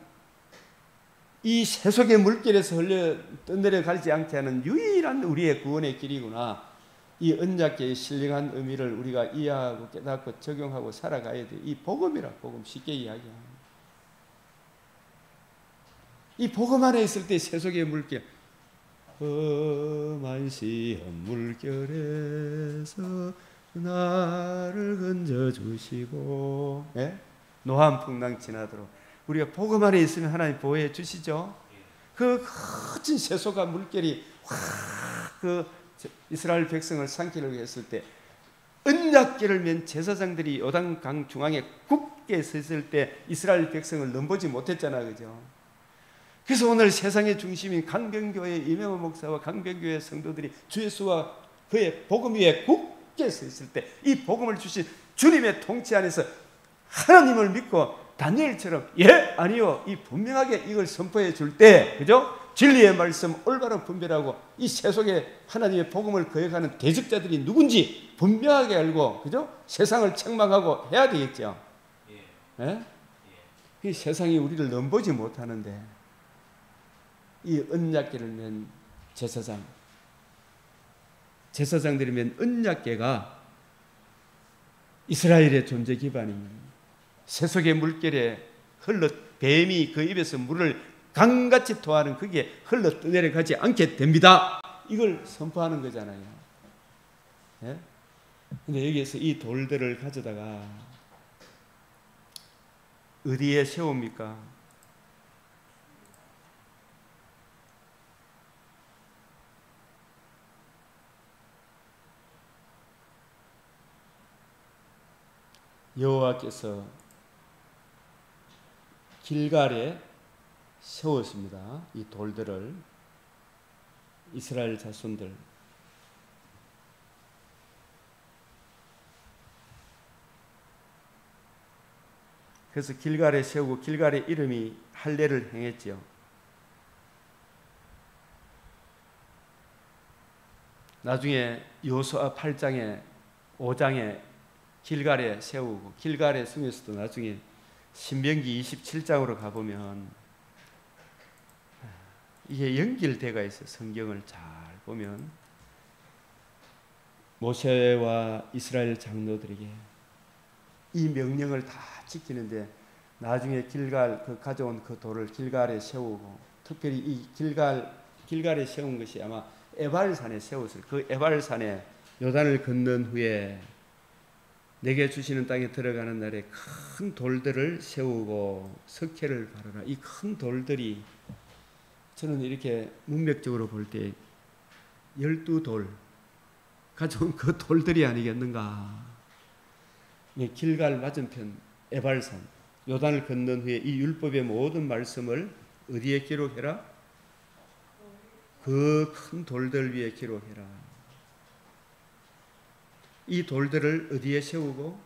이 세속의 물결에서 흘려 떠내려가지 않게 하는 유일한 우리의 구원의 길이구나. 이 언약궤의 신령한 의미를 우리가 이해하고 깨닫고 적용하고 살아가야 돼. 이 복음이라, 복음 쉽게 이야기하는. 이 복음 안에 있을 때 세속의 물결, 험한 시험 물결에서 나를 건져주시고, 예? 노한 풍랑 지나도록 우리가 복음 안에 있으면 하나님 보호해 주시죠. 그 거친 세속과 물결이 확 이스라엘 백성을 삼키려고 했을 때 언약궤를 맨 제사장들이 요단강 중앙에 굳게 서 있을 때 이스라엘 백성을 넘보지 못했잖아요. 그죠? 그래서 오늘 세상의 중심인 강변교회 이명호 목사와 강변교회 성도들이 주 예수와 그의 복음 위에 굳게 서 있을 때 이 복음을 주신 주님의 통치 안에서 하나님을 믿고 다니엘처럼 예 아니요 이 분명하게 이걸 선포해 줄 때, 그죠? 진리의 말씀 올바로 분별하고 이 세속에 하나님의 복음을 거역하는 대적자들이 누군지 분명하게 알고, 그죠? 세상을 책망하고 해야 되겠죠. 예? 이 세상이 우리를 넘보지 못하는데 이 언약궤를 맨 제사장들이 맨 언약궤가 이스라엘의 존재 기반입니다. 세속의 물결에 뱀이 그 입에서 물을 강같이 토하는 그게 흘러 내려가지 않게 됩니다. 이걸 선포하는 거잖아요. 예? 근데 여기에서 이 돌들을 가져다가 어디에 세웁니까? 여호와께서 길갈에 세웠습니다. 이 돌들을 이스라엘 자손들, 그래서 길갈에 세우고 길갈의 이름이 할례를 행했지요. 나중에 여호수아 8장에 5장에 길갈에 세우고 길갈의 성에서도 나중에 신명기 27장으로 가보면 이게 연결되어 있어요. 성경을 잘 보면 모세와 이스라엘 장로들에게 이 명령을 다 지키는데 나중에 길갈 그 가져온 그 돌을 길갈에 세우고, 특별히 이 길갈에 세운 것이 아마 에발산에 세웠을 그 에발산에 요단을 건넌 후에 내게 주시는 땅에 들어가는 날에 큰 돌들을 세우고 석회를 바르라. 이 큰 돌들이 저는 이렇게 문맥적으로 볼 때 12돌 가져온 그 돌들이 아니겠는가. 길갈 맞은편 에발산 요단을 건넌 후에 이 율법의 모든 말씀을 어디에 기록해라? 그 큰 돌들 위에 기록해라. 이 돌들을 어디에 세우고?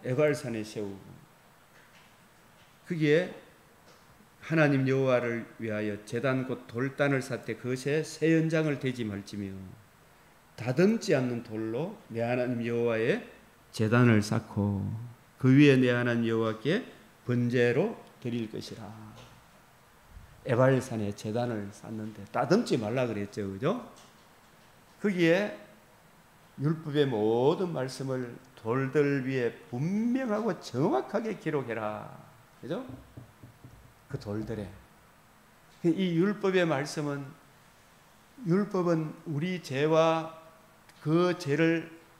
에발산에 세우고, 거기에 하나님 여호와를 위하여 제단 곧 돌단을 쌓되 그것에 새 연장을 대지 말지며 다듬지 않는 돌로 내 하나님 여호와의 제단을 쌓고 그 위에 내 하나님 여호와께 번제로 드릴 것이라. 에발산에 제단을 쌓는데 다듬지 말라 그랬죠, 그죠? 거기에 율법의 모든 말씀을 돌들 위에 분명하고 정확하게 기록해라, 그죠? 그 돌들에 이 율법의 말씀은, 율법은 우리 죄와 그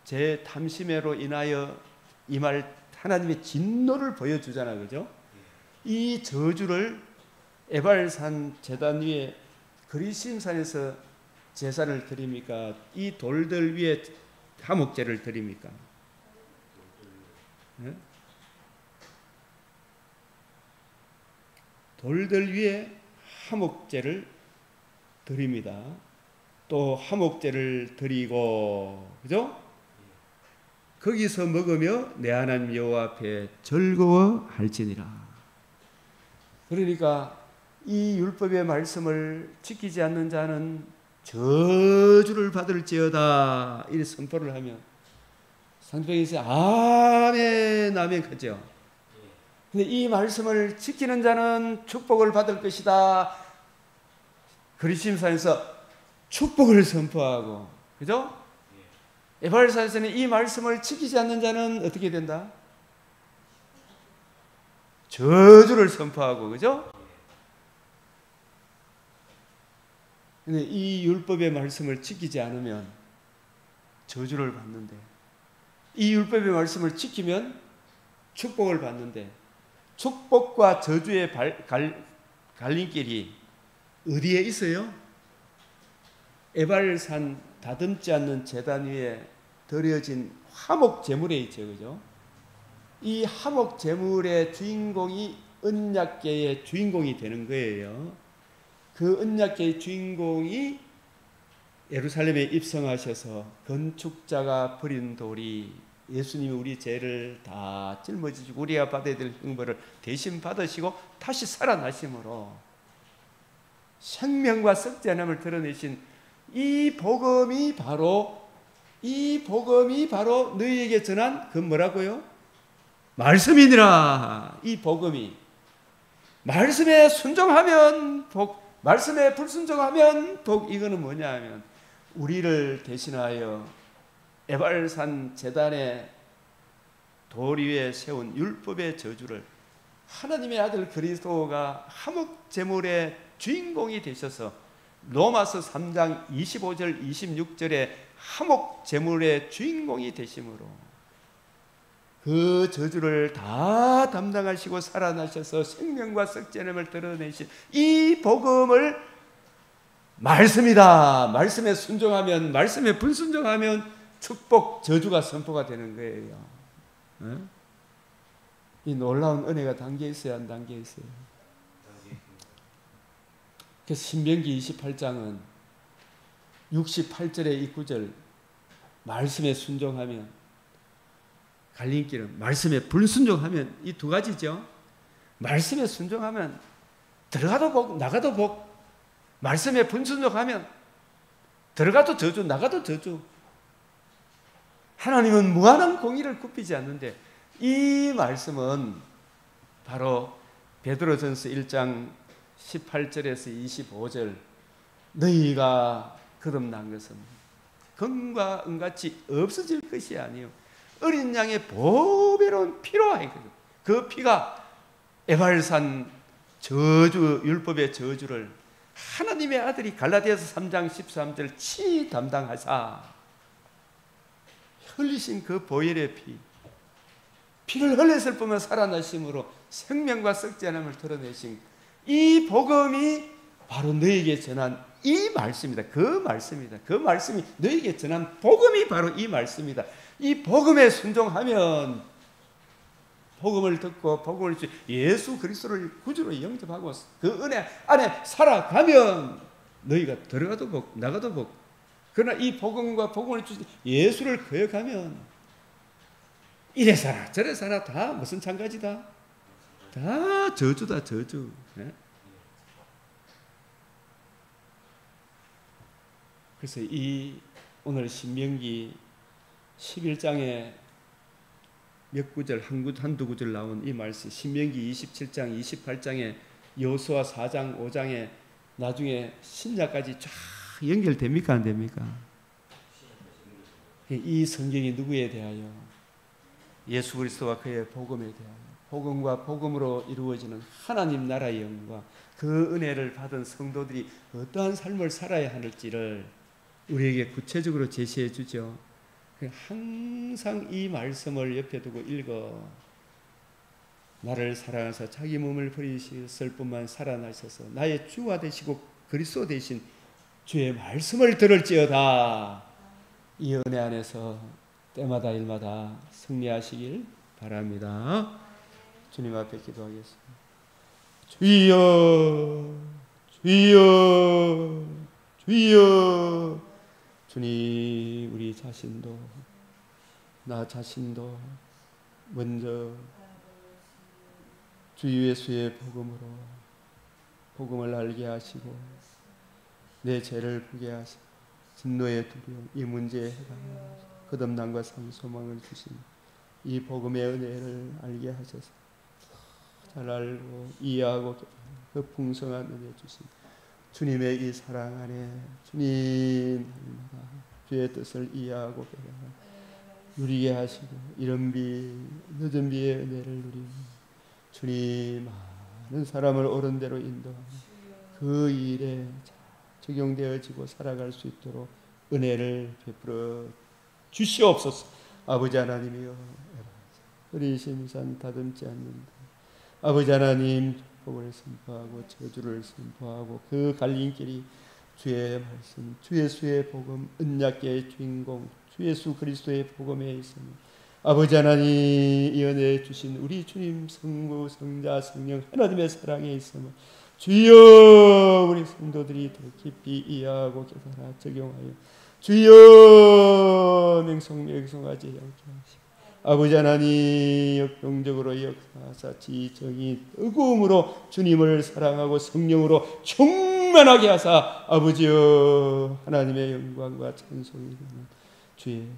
죄 탐심으로 인하여 임할 하나님의 진노를 보여주잖아, 그죠? 이 저주를 에발산 제단 위에 그리심산에서 제사를 드립니까? 이 돌들 위에 화목제를 드립니까? 네? 돌들 위에 화목제를 드립니다. 또 화목제를 드리고, 그죠? 거기서 먹으며 내 하나님 여호와 앞에 즐거워할지니라. 그러니까 이 율법의 말씀을 지키지 않는 자는 저주를 받을지어다, 이 선포를 하면 상대방이 아멘 아멘 하죠. 근데 이 말씀을 지키는 자는 축복을 받을 것이다. 그리심산에서 축복을 선포하고, 그죠? 에발산에서는 이 말씀을 지키지 않는 자는 어떻게 된다? 저주를 선포하고, 그죠? 근데 이 율법의 말씀을 지키지 않으면 저주를 받는데, 이 율법의 말씀을 지키면 축복을 받는데, 축복과 저주의 갈림길이 어디에 있어요? 에발산 다듬지 않는 제단 위에 드려진 화목 제물에 있죠, 그죠? 이 화목 제물의 주인공이 언약궤의 주인공이 되는 거예요. 그 언약궤의 주인공이 예루살렘에 입성하셔서 건축자가 버린 돌이 예수님이 우리 죄를 다 짊어지시고 우리가 받아야 될 형벌을 대신 받으시고 다시 살아나심으로 생명과 썩지 않음을 드러내신 이 복음이 바로 너희에게 전한 그 뭐라고요? 말씀이니라. 이 복음이 말씀에 순종하면 복, 말씀에 불순종하면 복. 이거는 뭐냐 하면 우리를 대신하여 에발산 제단의 돌 위에 세운 율법의 저주를 하나님의 아들 그리스도가 화목 제물의 주인공이 되셔서 로마서 3장 25절 26절에 화목 제물의 주인공이 되심으로 그 저주를 다 담당하시고 살아나셔서 생명과 썩지 않음을 드러내신 이 복음을 말씀이다. 말씀에 순종하면, 말씀에 불순종하면 축복, 저주가 선포가 되는 거예요. 네? 이 놀라운 은혜가 담겨 있어야 안 담겨 있어요. 그래서 신명기 28장은 68절의 이 구절, 말씀에 순종하면, 갈림길은 말씀에 불순종하면, 이 두 가지죠. 말씀에 순종하면 들어가도 복, 나가도 복. 말씀에 불순종하면 들어가도 저주, 나가도 저주. 하나님은 무한한 공의를 굽히지 않는데, 이 말씀은 바로 베드로전서 1장 18절에서 25절, 너희가 거듭난 것은 금과 은같이 없어질 것이 아니요 어린 양의 보배로운 피로 하였거든. 그 피가 에발산 저주, 율법의 저주를 하나님의 아들이 갈라디아서 3장 13절 친히 담당하사 흘리신 그 보혈의 피를 흘렸을 뿐만 살아나심으로 생명과 썩지 않음을 드러내신 이 복음이 바로 너에게 전한 이 말씀이다. 그 말씀이다. 그 말씀이 너에게 전한 복음이 바로 이 말씀이다. 이 복음에 순종하면, 복음을 듣고 복음을 예수 그리스도를 구주로 영접하고 그 은혜 안에 살아가면 너희가 들어가도 복, 나가도 복. 그러나 이 복음과 복음을 주신 예수를 거역하면 이래 살아 저래 살아 다 무슨 장가지다. 다 저주다 저주. 네? 그래서 이 오늘 신명기 11장에 몇 구절 한두 구절 나온 이 말씀 신명기 27장 28장에 여호수아 4장 5장에 나중에 신약까지 쫙 연결됩니까 안 됩니까? 이 성경이 누구에 대하여? 예수 그리스도와 그의 복음에 대하여 복음과 복음으로 이루어지는 하나님 나라의 영광 그 은혜를 받은 성도들이 어떠한 삶을 살아야 하는지를 우리에게 구체적으로 제시해 주죠. 항상 이 말씀을 옆에 두고 읽어. 나를 사랑하사 자기 몸을 버리셨을 뿐만 살아나셔서 나의 주가 되시고 그리스도 되신 주의 말씀을 들을지어다. 이 은혜 안에서 때마다 일마다 승리하시길 바랍니다. 주님 앞에 기도하겠습니다. 주여 주여 주여. 주님 우리 자신도 나 자신도 먼저 주 예수의 복음으로 복음을 알게 하시고 내 죄를 보게 하시고 진노의 두려움 이 문제에 해당하여 거듭남과 상소망을 주신 이 복음의 은혜를 알게 하셔서 잘 알고 이해하고 그 풍성한 은혜 주신 주님의 이 사랑 안에 주님 주의 뜻을 이해하고 누리게 하시고 이른 비 늦은 비의 은혜를 누리고 주님 많은 사람을 옳은 대로 인도하고 그 일에 적용되어지고 살아갈 수 있도록 은혜를 베풀어 주시옵소서. 아버지 하나님이여 어리신 산 다듬지 않는다. 아버지 하나님 복을 선포하고 저주를 선포하고 그 갈림길이 주의 말씀 주 예수의 복음 언약궤의 주인공 주 예수 그리스도의 복음에 있으니 아버지 하나님 이 은혜 주신 우리 주님 성부 성자 성령 하나님의 사랑에 있으면 주여 우리 성도들이 더 깊이 이해하고 깨달아 적용하여 주여 명성하지 않게 하시고 아버지 하나님 역동적으로 역사하사 지정이 뜨거움으로 주님을 사랑하고 성령으로 충만하게 하사 아버지여 하나님의 영광과 찬송이 되는 주의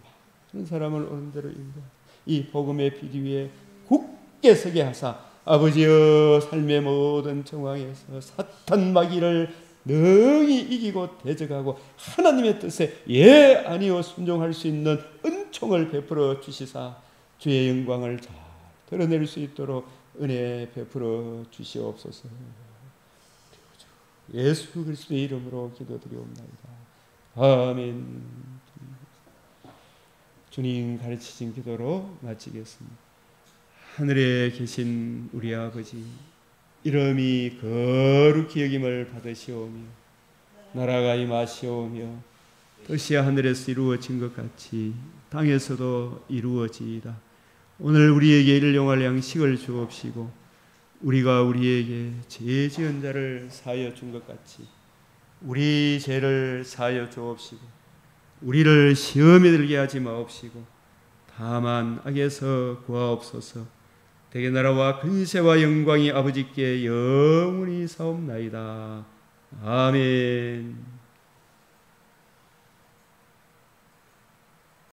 많은 사람을 옳은 대로 인도 이 복음의 비리 위에 굳게 서게 하사 아버지여 삶의 모든 정황에서 사탄 마귀를 능히 이기고 대적하고 하나님의 뜻에 예 아니요 순종할 수 있는 은총을 베풀어 주시사 주의 영광을 잘 드러낼 수 있도록 은혜 베풀어 주시옵소서. 예수 그리스도의 이름으로 기도드리옵나이다. 아멘. 주님 가르치신 기도로 마치겠습니다. 하늘에 계신 우리 아버지 이름이 거룩히 여김을 받으시오며 나라가 임하시오며 뜻이 하늘에서 이루어진 것 같이 땅에서도 이루어지이다. 오늘 우리에게 일용할 양식을 주옵시고 우리가 우리에게 죄 지은 자를 사하여 준 것 같이 우리 죄를 사하여 주옵시고 우리를 시험에 들게 하지 마옵시고 다만 악에서 구하옵소서. 대개 나라와 근세와 영광이 아버지께 영원히 사옵나이다. 아멘.